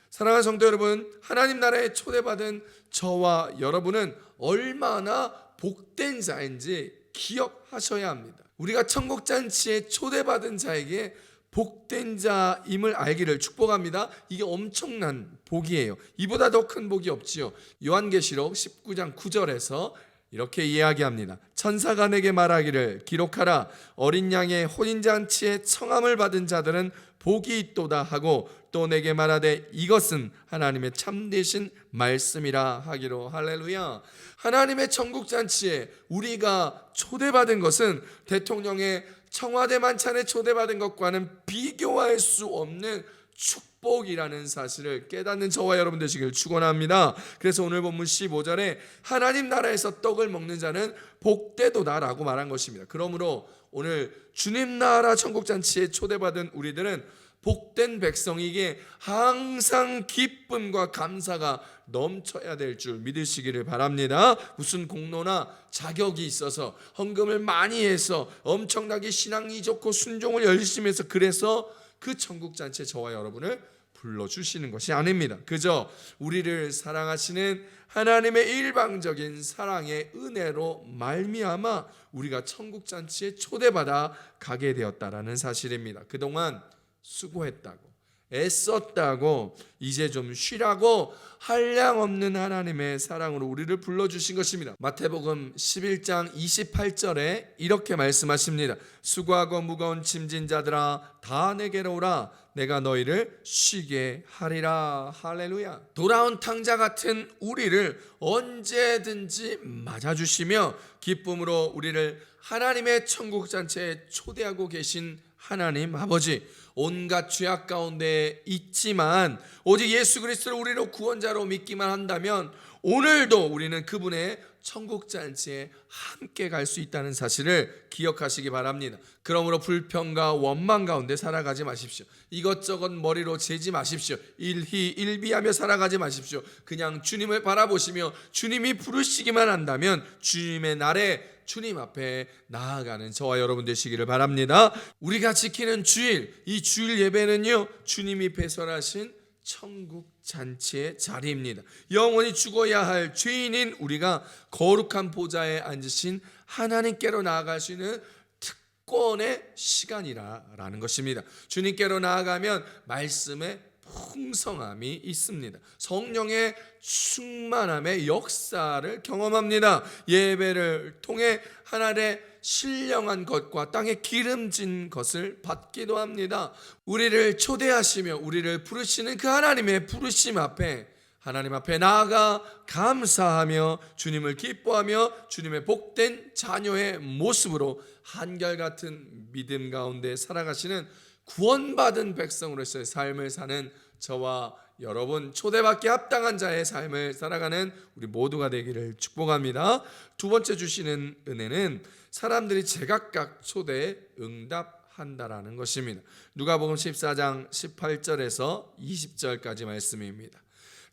사랑하는 성도 여러분, 하나님 나라에 초대받은 저와 여러분은 얼마나 복된 자인지 기억하셔야 합니다. 우리가 천국 잔치에 초대받은 자에게 복된 자임을 알기를 축복합니다. 이게 엄청난 복이에요. 이보다 더 큰 복이 없지요. 요한계시록 19장 9절에서 이렇게 이야기합니다. 천사가 내게 말하기를 기록하라. 어린 양의 혼인잔치에 청함을 받은 자들은 복이 있도다 하고 또 내게 말하되 이것은 하나님의 참되신 말씀이라 하기로. 할렐루야. 하나님의 천국잔치에 우리가 초대받은 것은 대통령의 청와대 만찬에 초대받은 것과는 비교할 수 없는 축복이라는 사실을 깨닫는 저와 여러분 되시길 축원합니다. 그래서 오늘 본문 15절에 하나님 나라에서 떡을 먹는 자는 복되도다라고 말한 것입니다. 그러므로 오늘 주님 나라 천국 잔치에 초대받은 우리들은 복된 백성이기에 항상 기쁨과 감사가 넘쳐야 될 줄 믿으시기를 바랍니다. 무슨 공로나 자격이 있어서 헌금을 많이 해서 엄청나게 신앙이 좋고 순종을 열심히 해서 그래서 그 천국 잔치에 저와 여러분을 불러주시는 것이 아닙니다. 그저 우리를 사랑하시는 하나님의 일방적인 사랑의 은혜로 말미암아 우리가 천국 잔치에 초대받아 가게 되었다라는 사실입니다. 그동안 수고했다고 애썼다고 이제 좀 쉬라고 한량없는 하나님의 사랑으로 우리를 불러주신 것입니다. 마태복음 11장 28절에 이렇게 말씀하십니다. 수고하고 무거운 짐진 자들아 다 내게로 오라 내가 너희를 쉬게 하리라. 할렐루야. 돌아온 탕자 같은 우리를 언제든지 맞아주시며 기쁨으로 우리를 하나님의 천국 잔치에 초대하고 계신 하나님 아버지, 온갖 죄악 가운데 있지만 오직 예수 그리스도를 우리로 구원자로 믿기만 한다면 오늘도 우리는 그분의 천국 잔치에 함께 갈 수 있다는 사실을 기억하시기 바랍니다. 그러므로 불평과 원망 가운데 살아가지 마십시오. 이것저것 머리로 재지 마십시오. 일희일비하며 살아가지 마십시오. 그냥 주님을 바라보시며 주님이 부르시기만 한다면 주님의 날에 주님 앞에 나아가는 저와 여러분 되시기를 바랍니다. 우리가 지키는 주일, 이 주일 예배는요 주님이 배설하신 천국 잔치의 자리입니다. 영원히 죽어야 할 죄인인 우리가 거룩한 보좌에 앉으신 하나님께로 나아갈 수 있는 특권의 시간이라는 것입니다. 주님께로 나아가면 말씀의 풍성함이 있습니다. 성령의 충만함의 역사를 경험합니다. 예배를 통해 하나님의 신령한 것과 땅에 기름진 것을 받기도 합니다. 우리를 초대하시며 우리를 부르시는 그 하나님의 부르심 앞에 하나님 앞에 나아가 감사하며 주님을 기뻐하며 주님의 복된 자녀의 모습으로 한결같은 믿음 가운데 살아가시는 구원받은 백성으로서의 삶을 사는 저와 여러분, 초대받기 합당한 자의 삶을 살아가는 우리 모두가 되기를 축복합니다. 두 번째 주시는 은혜는 사람들이 제각각 초대에 응답한다라는 것입니다. 누가복음 14장 18절에서 20절까지 말씀입니다.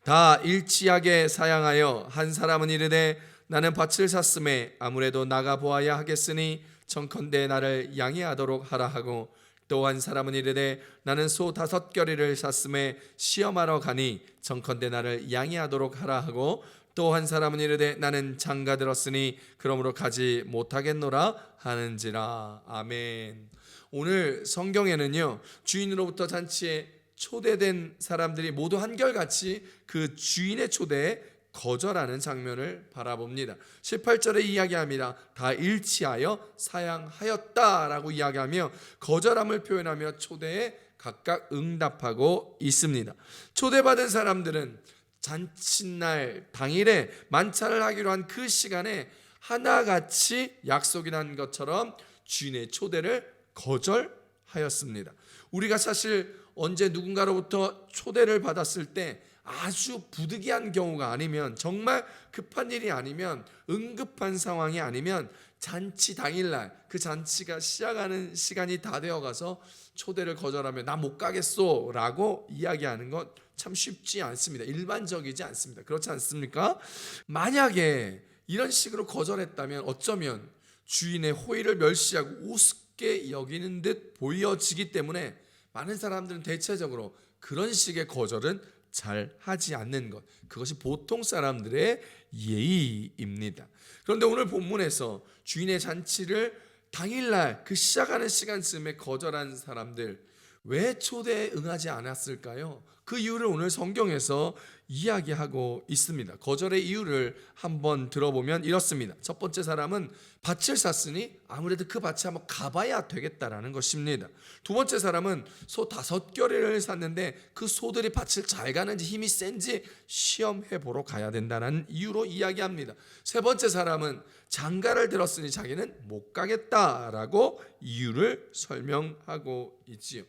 다 일치하게 사양하여 한 사람은 이르되 나는 밭을 샀음에 아무래도 나가 보아야 하겠으니 청컨대 나를 양해하도록 하라 하고 또 한 사람은 이르되 나는 소 5겨리를 샀음에 시험하러 가니 청컨대 나를 양해하도록 하라 하고 또 한 사람은 이르되 나는 장가 들었으니 그러므로 가지 못하겠노라 하는지라. 아멘. 오늘 성경에는요 주인으로부터 잔치에 초대된 사람들이 모두 한결같이 그 주인의 초대에 거절하는 장면을 바라봅니다. 18절에 이야기합니다. 다 일치하여 사양하였다라고 이야기하며 거절함을 표현하며 초대에 각각 응답하고 있습니다. 초대받은 사람들은 잔칫날 당일에 만찬을 하기로 한 그 시간에 하나같이 약속이 난 것처럼 주인의 초대를 거절하였습니다. 우리가 사실 언제 누군가로부터 초대를 받았을 때 아주 부득이한 경우가 아니면 정말 급한 일이 아니면 응급한 상황이 아니면 잔치 당일날 그 잔치가 시작하는 시간이 다 되어가서 초대를 거절하면 나 못 가겠소 라고 이야기하는 건 참 쉽지 않습니다. 일반적이지 않습니다. 그렇지 않습니까? 만약에 이런 식으로 거절했다면 어쩌면 주인의 호의를 멸시하고 우습게 여기는 듯 보여지기 때문에 많은 사람들은 대체적으로 그런 식의 거절은 잘 하지 않는 것, 그것이 보통 사람들의 예의입니다. 그런데 오늘 본문에서 주인의 잔치를 당일날 그 시작하는 시간쯤에 거절한 사람들, 왜 초대에 응하지 않았을까요? 그 이유를 오늘 성경에서 이야기하고 있습니다. 거절의 이유를 한번 들어보면 이렇습니다. 첫 번째 사람은 밭을 샀으니 아무래도 그 밭에 한번 가봐야 되겠다라는 것입니다. 두 번째 사람은 소 5겨리를 샀는데 그 소들이 밭을 잘 가는지 힘이 센지 시험해 보러 가야 된다는 이유로 이야기합니다. 세 번째 사람은 장가를 들었으니 자기는 못 가겠다라고 이유를 설명하고 있지요.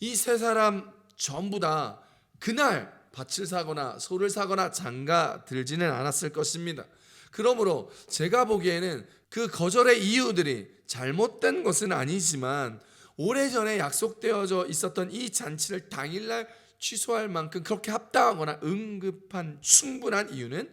이 세 사람 전부 다 그날 밭을 사거나 소를 사거나 장가 들지는 않았을 것입니다. 그러므로 제가 보기에는 그 거절의 이유들이 잘못된 것은 아니지만 오래전에 약속되어져 있었던 이 잔치를 당일날 취소할 만큼 그렇게 합당하거나 응급한 충분한 이유는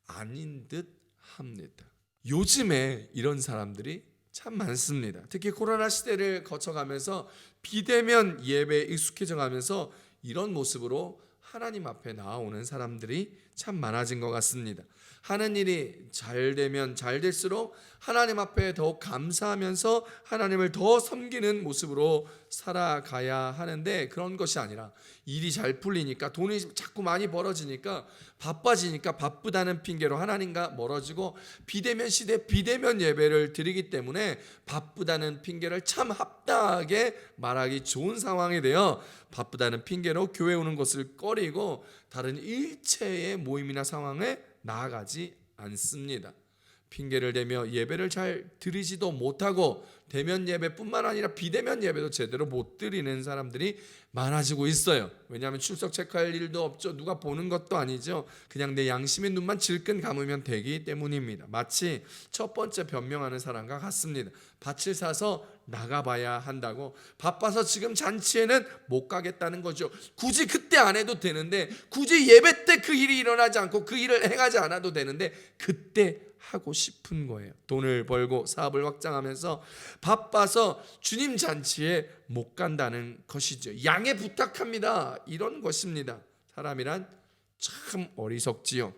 아닌 듯 합니다. 요즘에 이런 사람들이 참 많습니다. 특히 코로나 시대를 거쳐가면서 비대면 예배에 익숙해져 가면서 이런 모습으로 하나님 앞에 나아오는 사람들이 참 많아진 것 같습니다. 하는 일이 잘 되면 잘 될수록 하나님 앞에 더욱 감사하면서 하나님을 더 섬기는 모습으로 살아가야 하는데, 그런 것이 아니라 일이 잘 풀리니까, 돈이 자꾸 많이 벌어지니까, 바빠지니까 바쁘다는 핑계로 하나님과 멀어지고, 비대면 시대 비대면 예배를 드리기 때문에 바쁘다는 핑계를 참 합당하게 말하기 좋은 상황이 되어 바쁘다는 핑계로 교회 오는 것을 꺼리고 다른 일체의 모임이나 상황에 나아가지 않습니다. 핑계를 대며 예배를 잘 드리지도 못하고 대면 예배뿐만 아니라 비대면 예배도 제대로 못 드리는 사람들이 많아지고 있어요. 왜냐하면 출석 체크할 일도 없죠. 누가 보는 것도 아니죠. 그냥 내 양심의 눈만 질끈 감으면 되기 때문입니다. 마치 첫 번째 변명하는 사람과 같습니다. 밭을 사서 나가봐야 한다고, 바빠서 지금 잔치에는 못 가겠다는 거죠. 굳이 그때 안 해도 되는데, 굳이 예배 때 그 일이 일어나지 않고 그 일을 행하지 않아도 되는데 그때 하고 싶은 거예요. 돈을 벌고 사업을 확장하면서 바빠서 주님 잔치에 못 간다는 것이죠. 양해 부탁합니다, 이런 것입니다. 사람이란 참 어리석지요.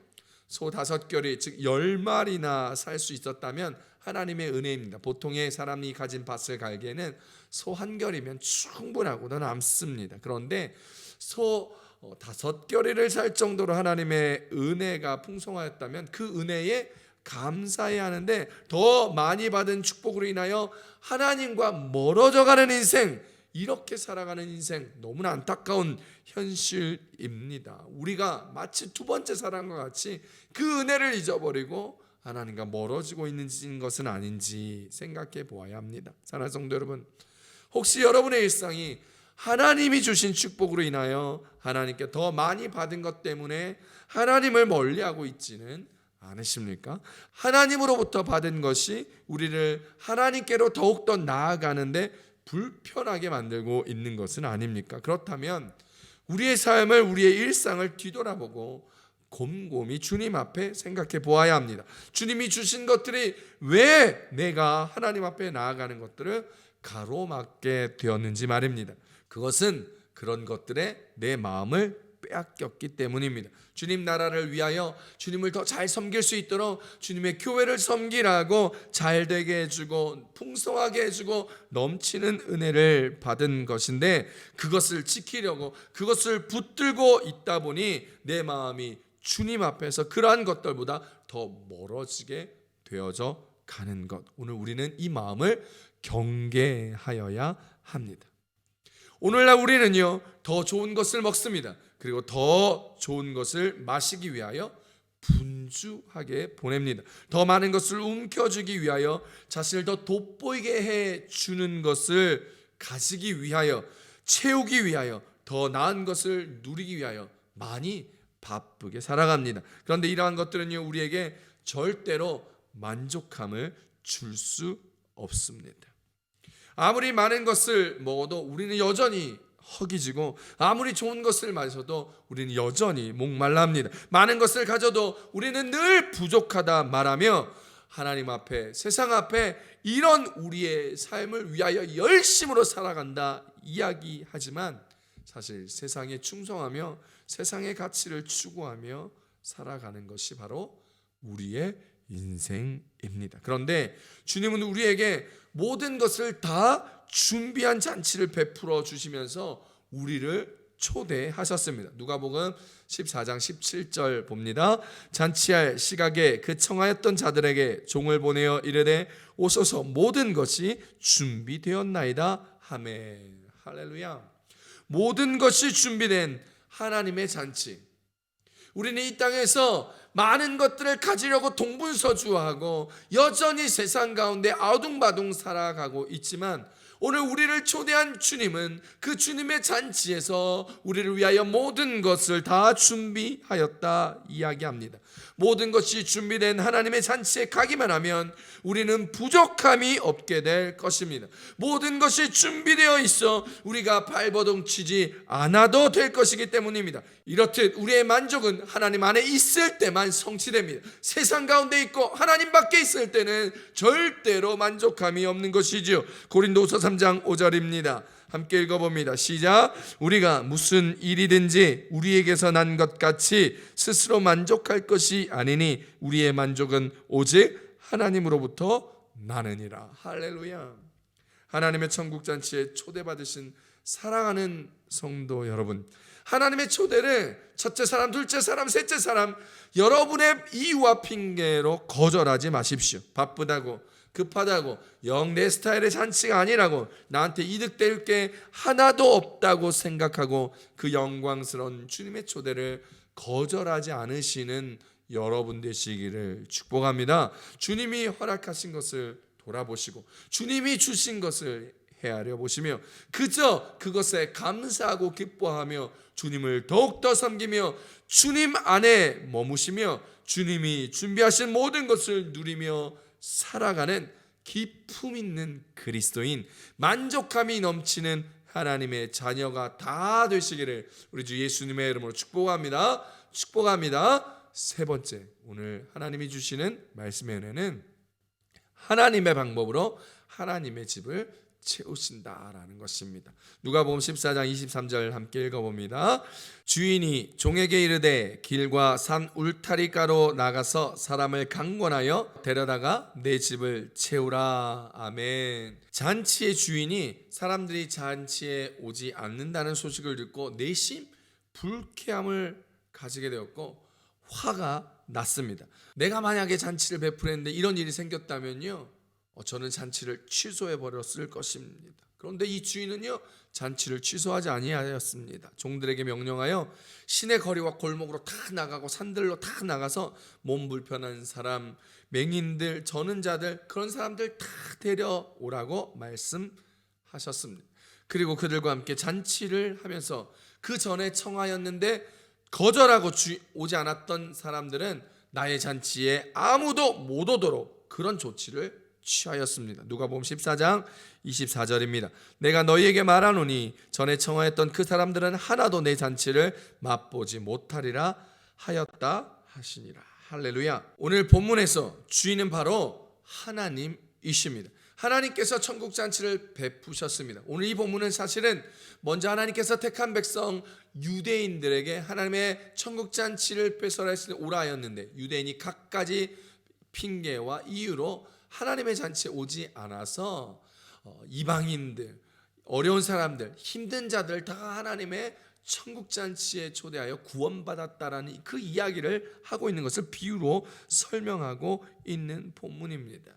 소 5결이 즉 10마리나 살 수 있었다면 하나님의 은혜입니다. 보통의 사람이 가진 밭을 갈기에는 소 1결이면 충분하고도 남습니다. 그런데 소 5결이를 살 정도로 하나님의 은혜가 풍성하였다면 그 은혜에 감사해야 하는데, 더 많이 받은 축복으로 인하여 하나님과 멀어져가는 인생, 이렇게 살아가는 인생, 너무나 안타까운 현실입니다. 우리가 마치 두 번째 사람과 같이 그 은혜를 잊어버리고 하나님과 멀어지고 있는 것은 아닌지 생각해 보아야 합니다. 사랑하는 성도 여러분, 혹시 여러분의 일상이 하나님이 주신 축복으로 인하여 하나님께 더 많이 받은 것 때문에 하나님을 멀리하고 있지는 않으십니까? 하나님으로부터 받은 것이 우리를 하나님께로 더욱더 나아가는데 불편하게 만들고 있는 것은 아닙니까? 그렇다면 우리의 삶을, 우리의 일상을 뒤돌아보고 곰곰이 주님 앞에 생각해 보아야 합니다. 주님이 주신 것들이 왜 내가 하나님 앞에 나아가는 것들을 가로막게 되었는지 말입니다. 그것은 그런 것들에 내 마음을 빼앗겼기 때문입니다. 주님 나라를 위하여 주님을 더 잘 섬길 수 있도록 주님의 교회를 섬기라고 잘 되게 해주고 풍성하게 해주고 넘치는 은혜를 받은 것인데, 그것을 지키려고 그것을 붙들고 있다 보니 내 마음이 주님 앞에서 그러한 것들보다 더 멀어지게 되어져 가는 것. 오늘 우리는 이 마음을 경계하여야 합니다. 오늘날 우리는요, 더 좋은 것을 먹습니다. 그리고 더 좋은 것을 마시기 위하여 분주하게 보냅니다. 더 많은 것을 움켜쥐기 위하여 자신을 더 돋보이게 해주는 것을 가지기 위하여, 채우기 위하여, 더 나은 것을 누리기 위하여 많이 바쁘게 살아갑니다. 그런데 이러한 것들은요, 우리에게 절대로 만족함을 줄 수 없습니다. 아무리 많은 것을 먹어도 우리는 여전히 허기지고, 아무리 좋은 것을 마셔도 우리는 여전히 목말라합니다. 많은 것을 가져도 우리는 늘 부족하다 말하며 하나님 앞에, 세상 앞에 이런 우리의 삶을 위하여 열심으로 살아간다 이야기하지만, 사실 세상에 충성하며 세상의 가치를 추구하며 살아가는 것이 바로 우리의 인생입니다. 그런데 주님은 우리에게 모든 것을 다 준비한 잔치를 베풀어 주시면서 우리를 초대하셨습니다. 누가복음 14장 17절 봅니다. 잔치할 시각에 그 청하였던 자들에게 종을 보내어 이르되 오소서, 모든 것이 준비되었나이다 하매. 할렐루야. 모든 것이 준비된 하나님의 잔치. 우리는 이 땅에서 많은 것들을 가지려고 동분서주하고 여전히 세상 가운데 아둥바둥 살아가고 있지만, 오늘 우리를 초대한 주님은 그 주님의 잔치에서 우리를 위하여 모든 것을 다 준비하였다 이야기합니다. 모든 것이 준비된 하나님의 잔치에 가기만 하면 우리는 부족함이 없게 될 것입니다. 모든 것이 준비되어 있어 우리가 발버둥 치지 않아도 될 것이기 때문입니다. 이렇듯 우리의 만족은 하나님 안에 있을 때만 성취됩니다. 세상 가운데 있고 하나님 밖에 있을 때는 절대로 만족함이 없는 것이지요. 고린도서 3장 5절입니다. 함께 읽어봅니다. 시작. 우리가 무슨 일이든지 우리에게서 난 것 같이 스스로 만족할 것이 아니니 우리의 만족은 오직 하나님으로부터 나느니라. 할렐루야. 하나님의 천국잔치에 초대받으신 사랑하는 성도 여러분, 하나님의 초대를 첫째 사람, 둘째 사람, 셋째 사람 여러분의 이유와 핑계로 거절하지 마십시오. 바쁘다고, 급하다고, 영 내 스타일의 잔치가 아니라고, 나한테 이득될 게 하나도 없다고 생각하고 그 영광스러운 주님의 초대를 거절하지 않으시는 여러분 되시기를 축복합니다. 주님이 허락하신 것을 돌아보시고 주님이 주신 것을 헤아려 보시며 그저 그것에 감사하고 기뻐하며 주님을 더욱더 섬기며 주님 안에 머무시며 주님이 준비하신 모든 것을 누리며 살아가는 기품 있는 그리스도인, 만족함이 넘치는 하나님의 자녀가 다 되시기를 우리 주 예수님의 이름으로 축복합니다. 축복합니다. 세 번째, 오늘 하나님이 주시는 말씀의 은혜는 하나님의 방법으로 하나님의 집을 채우신다라는 것입니다. 누가복음 14장 23절 함께 읽어봅니다. 주인이 종에게 이르되 길과 산 울타리가로 나가서 사람을 강권하여 데려다가 내 집을 채우라. 아멘. 잔치의 주인이 사람들이 잔치에 오지 않는다는 소식을 듣고 내심 불쾌함을 가지게 되었고 화가 났습니다. 내가 만약에 잔치를 베풀었는데 이런 일이 생겼다면요, 저는 잔치를 취소해 버렸을 것입니다. 그런데 이 주인은요, 잔치를 취소하지 아니하였습니다. 종들에게 명령하여 시내 거리와 골목으로 다 나가고 산들로 다 나가서 몸 불편한 사람, 맹인들, 저는 자들, 그런 사람들 다 데려오라고 말씀하셨습니다. 그리고 그들과 함께 잔치를 하면서 그 전에 청하였는데 거절하고 오지 않았던 사람들은 나의 잔치에 아무도 못 오도록 그런 조치를 취하였습니다. 누가복음 14장 24절입니다. 내가 너희에게 말하노니 전에 청하였던 그 사람들은 하나도 내 잔치를 맛보지 못하리라 하였다 하시니라. 할렐루야. 오늘 본문에서 주인은 바로 하나님이십니다. 하나님께서 천국 잔치를 베푸셨습니다. 오늘 이 본문은 사실은 먼저 하나님께서 택한 백성 유대인들에게 하나님의 천국 잔치를 뺏어라 했을 때 오라 하였는데 유대인이 갖가지 핑계와 이유로 하나님의 잔치에 오지 않아서 이방인들, 어려운 사람들, 힘든 자들 다 하나님의 천국 잔치에 초대하여 구원받았다라는 그 이야기를 하고 있는 것을 비유로 설명하고 있는 본문입니다.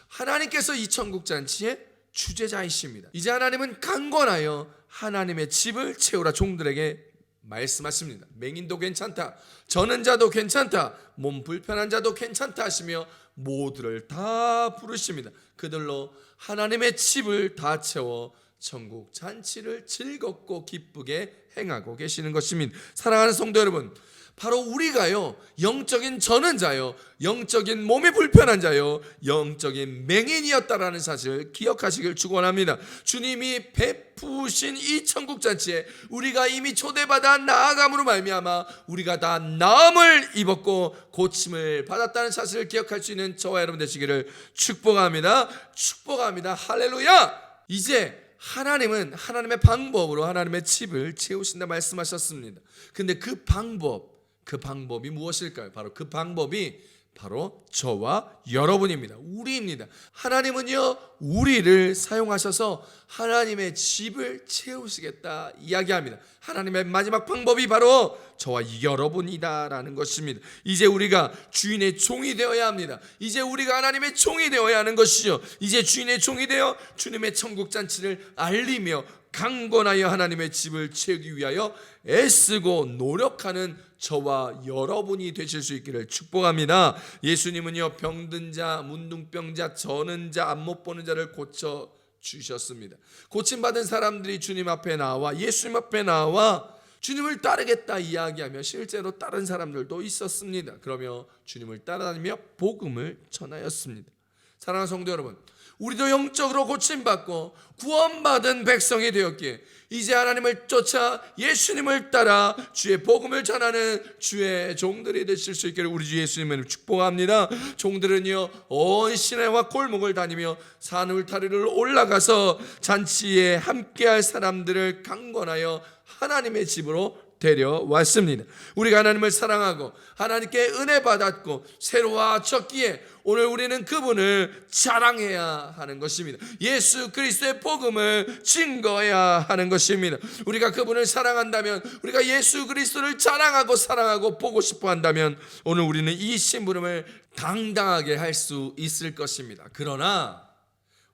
하나님께서 이 천국 잔치의 주재자이십니다. 이제 하나님은 강권하여 하나님의 집을 채우라 종들에게 말씀하십니다. 맹인도 괜찮다, 저는 자도 괜찮다, 몸 불편한 자도 괜찮다 하시며 모두를 다 부르십니다. 그들로 하나님의 집을 다 채워 천국 잔치를 즐겁고 기쁘게 행하고 계시는 것입니다. 사랑하는 성도 여러분, 바로 우리가요, 영적인 저는 자요, 영적인 몸이 불편한 자요, 영적인 맹인이었다라는 사실을 기억하시길 축원합니다. 주님이 베푸신 이 천국 잔치에 우리가 이미 초대받아 나아감으로 말미암아 우리가 다 나음을 입었고 고침을 받았다는 사실을 기억할 수 있는 저와 여러분 되시기를 축복합니다. 축복합니다. 할렐루야. 이제 하나님은 하나님의 방법으로 하나님의 집을 채우신다 말씀하셨습니다. 근데 그 방법이 무엇일까요? 바로 그 방법이 바로 저와 여러분입니다. 우리입니다. 하나님은요, 우리를 사용하셔서 하나님의 집을 채우시겠다 이야기합니다. 하나님의 마지막 방법이 바로 저와 여러분이다라는 것입니다. 이제 우리가 주인의 종이 되어야 합니다. 이제 우리가 하나님의 종이 되어야 하는 것이죠. 이제 주인의 종이 되어 주님의 천국 잔치를 알리며 강권하여 하나님의 집을 채우기 위하여 애쓰고 노력하는 저와 여러분이 되실 수 있기를 축복합니다. 예수님은요, 병든 자, 문둥병자, 저는 자, 안 못 보는 자를 고쳐 주셨습니다. 고침받은 사람들이 주님 앞에 나와, 예수님 앞에 나와 주님을 따르겠다 이야기하며 실제로 다른 사람들도 있었습니다. 그러며 주님을 따라다니며 복음을 전하였습니다. 사랑하는 성도 여러분, 우리도 영적으로 고침받고 구원받은 백성이 되었기에 이제 하나님을 쫓아 예수님을 따라 주의 복음을 전하는 주의 종들이 되실 수 있기를 우리 주 예수님을 축복합니다. 종들은요, 온 시내와 골목을 다니며 산 울타리를 올라가서 잔치에 함께할 사람들을 강권하여 하나님의 집으로 데려왔습니다. 우리가 하나님을 사랑하고 하나님께 은혜 받았고 새로워졌기에 오늘 우리는 그분을 자랑해야 하는 것입니다. 예수 그리스도의 복음을 증거해야 하는 것입니다. 우리가 그분을 사랑한다면, 우리가 예수 그리스도를 자랑하고 사랑하고 보고 싶어 한다면 오늘 우리는 이 심부름을 당당하게 할 수 있을 것입니다. 그러나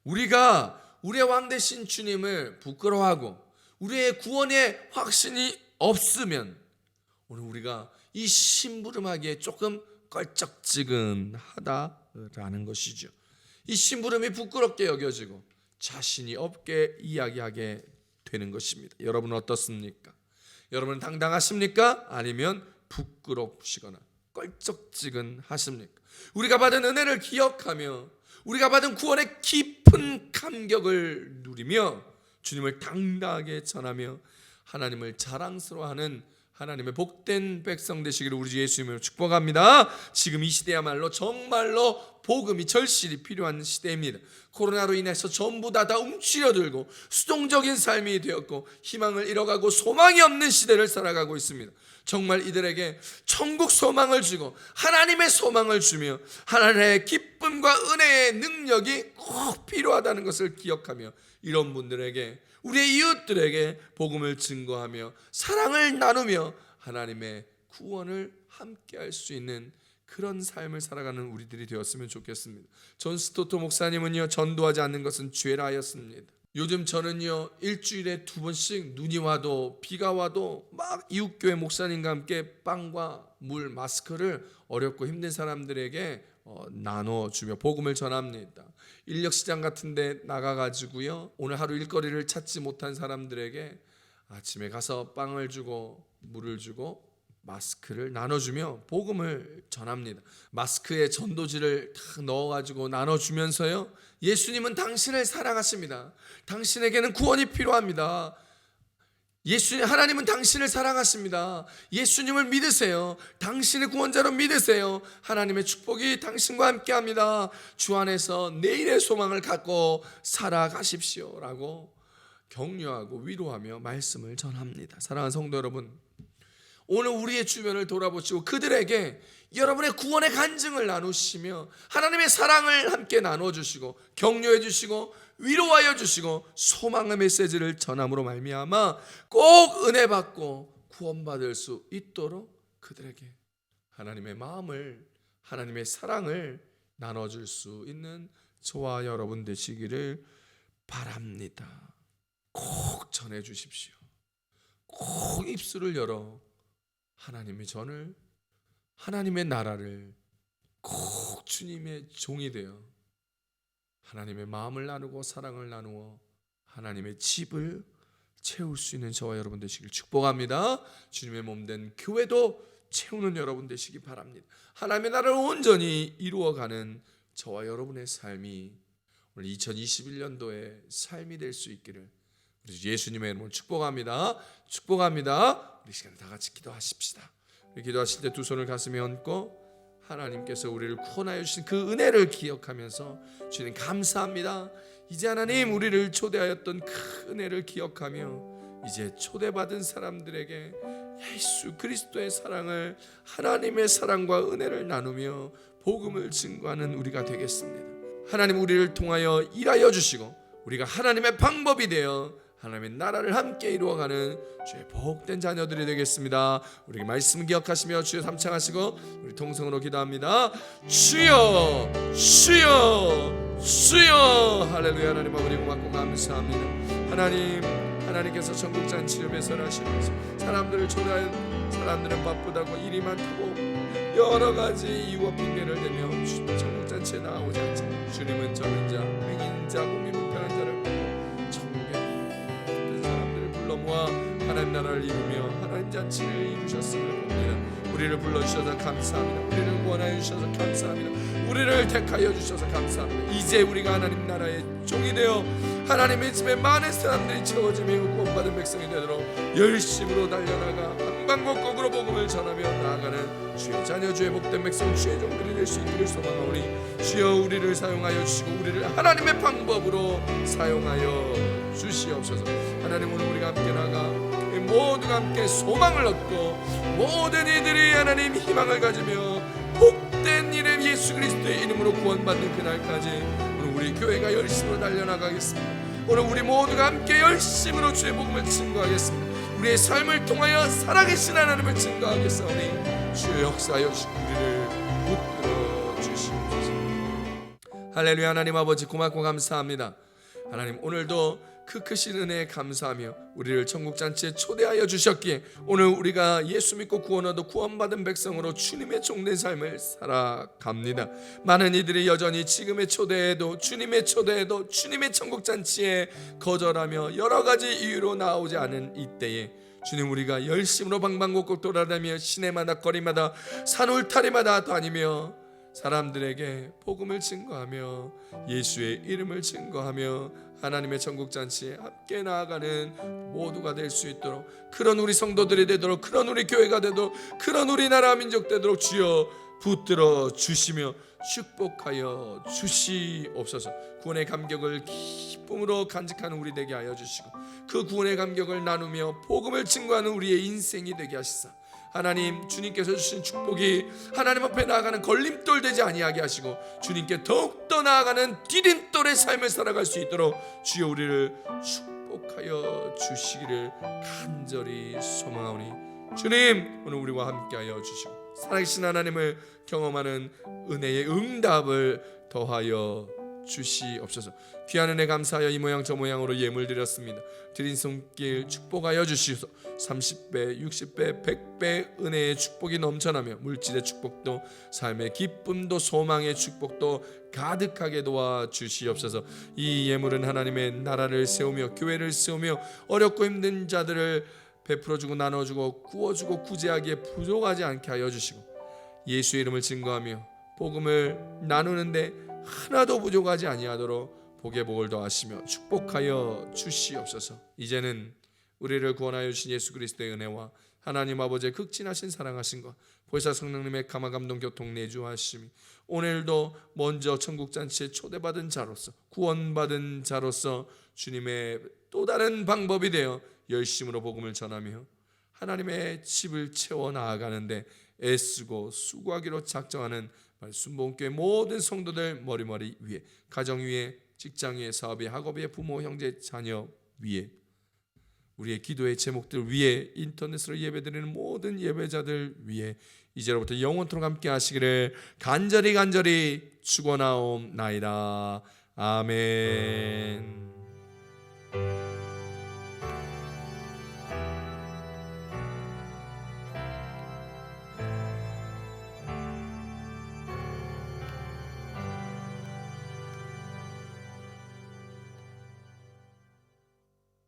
우리가 우리의 왕 되신 주님을 부끄러워하고 우리의 구원의 확신이 없으면 오늘 우리가 이 심부름하기에 조금 껄쩍지근하다라는 것이죠. 이 심부름이 부끄럽게 여겨지고 자신이 없게 이야기하게 되는 것입니다. 여러분은 어떻습니까? 여러분은 당당하십니까? 아니면 부끄럽시거나 껄쩍지근하십니까? 우리가 받은 은혜를 기억하며 우리가 받은 구원의 깊은 감격을 누리며 주님을 당당하게 전하며 하나님을 자랑스러워하는 하나님의 복된 백성 되시기를 우리 주 예수님으로 축복합니다. 지금 이 시대야말로 정말로 복음이 절실히 필요한 시대입니다. 코로나로 인해서 전부 다 움츠려들고 수동적인 삶이 되었고 희망을 잃어가고 소망이 없는 시대를 살아가고 있습니다. 정말 이들에게 천국 소망을 주고 하나님의 소망을 주며 하나님의 기쁨과 은혜의 능력이 꼭 필요하다는 것을 기억하며 이런 분들에게, 우리의 이웃들에게 복음을 증거하며 사랑을 나누며 하나님의 구원을 함께 할 수 있는 그런 삶을 살아가는 우리들이 되었으면 좋겠습니다. 존 스토트 목사님은요, 전도하지 않는 것은 죄라 하였습니다. 요즘 저는요, 일주일에 2번씩 눈이 와도 비가 와도 막 이웃교회 목사님과 함께 빵과 물, 마스크를 어렵고 힘든 사람들에게 나눠주며 복음을 전합니다. 인력시장 같은 데 나가가지고요, 오늘 하루 일거리를 찾지 못한 사람들에게 아침에 가서 빵을 주고 물을 주고 마스크를 나눠주며 복음을 전합니다. 마스크에 전도지를 탁 넣어가지고 나눠주면서요, 예수님은 당신을 사랑하십니다. 당신에게는 구원이 필요합니다. 하나님은 당신을 사랑하십니다. 예수님을 믿으세요. 당신의 구원자로 믿으세요. 하나님의 축복이 당신과 함께합니다. 주 안에서 내일의 소망을 갖고 살아가십시오 라고 격려하고 위로하며 말씀을 전합니다. 사랑하는 성도 여러분, 오늘 우리의 주변을 돌아보시고 그들에게 여러분의 구원의 간증을 나누시며 하나님의 사랑을 함께 나눠주시고 격려해 주시고 위로하여 주시고 소망의 메시지를 전함으로 말미암아 꼭 은혜 받고 구원받을 수 있도록 그들에게 하나님의 마음을, 하나님의 사랑을 나눠줄 수 있는 저와 여러분 되시기를 바랍니다. 꼭 전해 주십시오. 꼭 입술을 열어 하나님의 전을, 하나님의 나라를, 꼭 주님의 종이 되어 하나님의 마음을 나누고 사랑을 나누어 하나님의 집을 채울 수 있는 저와 여러분 되시길 축복합니다. 주님의 몸된 교회도 채우는 여러분 되시기 바랍니다. 하나님의 나라를 온전히 이루어가는 저와 여러분의 삶이 오늘 2021년도의 삶이 될 수 있기를 우리 예수님의 이름으로 축복합니다. 축복합니다. 우리 시간에 다 같이 기도하십시다. 기도하실 때 두 손을 가슴에 얹고 하나님께서 우리를 구원하여 주신 그 은혜를 기억하면서 주님 감사합니다. 이제 하나님 우리를 초대하였던 그 은혜를 기억하며 이제 초대받은 사람들에게 예수 그리스도의 사랑을, 하나님의 사랑과 은혜를 나누며 복음을 증거하는 우리가 되겠습니다. 하나님 우리를 통하여 일하여 주시고 우리가 하나님의 방법이 되어 하나님의 나라를 함께 이루어가는 주의 복된 자녀들이 되겠습니다. 우리에게 말씀 기억하시며 주여 삼창하시고 우리 통성으로 기도합니다. 주여 주여 주여. 할렐루야. 하나님 아버지 고맙고 감사합니다. 하나님 하나님께서 천국 잔치를 배설하시면서 사람들을 초대하여 사람들은 바쁘다고 일이 많다고 여러 가지 이유와 핑계를 대며 천국 잔치에 나오지 않지만 주님은 적은 자, 맹인 자, 몸이 불편한 자를 천국에 모든 사람들을 불러 모아 하나님 나라를 이루며 하나님 잔치를 이루셨음을 봅니다. 우리를 불러주셔서 감사합니다. 우리를 구원하여 주셔서 감사합니다. 우리를 택하여 주셔서 감사합니다. 이제 우리가 하나님 나라의 종이 되어 하나님의 집에 많은 사람들이 채워지며 구원받은 백성이 되도록 열심으로 달려나가 방방곡곡으로 복음을 전하며 나아가는 주의 자녀, 주의 복된 백성, 주의 종들이 될 수 있기를 소망하오니 주여 우리를 사용하여 주시고 우리를 하나님의 방법으로 사용하여 주시옵소서. 하나님, 오늘 우리가 함께 나가 모두가 함께 소망을 얻고 모든 이들이 하나님 희망을 가지며 복된 이름 예수 그리스도의 이름으로 구원받는 그날까지 오늘 우리 교회가 열심으로 달려나가겠습니다. 오늘 우리 모두가 함께 열심으로 주의 복음을 증거하겠습니다. 우리의 삶을 통하여 살아계신 하나님을 증거하겠사오니 주의 역사하여 우리를 붙들어 주시옵소서. 할렐루야. 하나님 아버지 고맙고 감사합니다. 하나님, 오늘도 그 크신 은혜에 감사하며 우리를 천국잔치에 초대하여 주셨기에 오늘 우리가 예수 믿고 구원 얻어 구원받은 백성으로 주님의 종된 삶을 살아갑니다. 많은 이들이 여전히 지금의 초대에도 주님의 초대에도 주님의 천국잔치에 거절하며 여러 가지 이유로 나오지 않은 이때에 주님, 우리가 열심으로 방방곡곡 돌아다니며 시내마다 거리마다 산울타리마다 다니며 사람들에게 복음을 증거하며 예수의 이름을 증거하며 하나님의 천국잔치에 함께 나아가는 모두가 될 수 있도록, 그런 우리 성도들이 되도록, 그런 우리 교회가 되도록, 그런 우리나라 민족 되도록 주여 붙들어 주시며 축복하여 주시옵소서. 구원의 감격을 기쁨으로 간직하는 우리 되게 하여 주시고 그 구원의 감격을 나누며 복음을 증거하는 우리의 인생이 되게 하시사 하나님, 주님께서 주신 축복이 하나님 앞에 나아가는 걸림돌 되지 아니하게 하시고 주님께 더욱더 나아가는 디딤돌의 삶을 살아갈 수 있도록 주여 우리를 축복하여 주시기를 간절히 소망하오니 주님, 오늘 우리와 함께하여 주시고 살아계신 하나님을 경험하는 은혜의 응답을 더하여 주시옵소서. 귀한 은혜 감사하여 이 모양 저 모양으로 예물 드렸습니다. 드린 손길 축복하여 주시옵소서. 30배, 60배, 100배 은혜의 축복이 넘쳐나며 물질의 축복도 삶의 기쁨도 소망의 축복도 가득하게 도와 주시옵소서. 이 예물은 하나님의 나라를 세우며 교회를 세우며 어렵고 힘든 자들을 베풀어주고 나눠주고 구워주고 구제하기에 부족하지 않게 하여 주시고 예수의 이름을 증거하며 복음을 나누는데 하나도 부족하지 아니하도록 복의 복을 더하시며 축복하여 주시옵소서. 이제는 우리를 구원하여 주신 예수 그리스도의 은혜와 하나님 아버지의 극진하신 사랑하심과 보혜사 성령님의 감화감동 교통 내주하심이 오늘도 먼저 천국잔치에 초대받은 자로서 구원받은 자로서 주님의 또 다른 방법이 되어 열심으로 복음을 전하며 하나님의 집을 채워 나아가는데 애쓰고 수고하기로 작정하는 순복음교회 모든 성도들 머리머리 위에, 가정 위에, 직장 위에, 사업 위에, 학업 위에, 부모, 형제, 자녀 위에, 우리의 기도의 제목들 위에, 인터넷으로 예배드리는 모든 예배자들 위에 이제로부터 영원토록 함께 하시기를 간절히 축원하옵나이다. 아멘.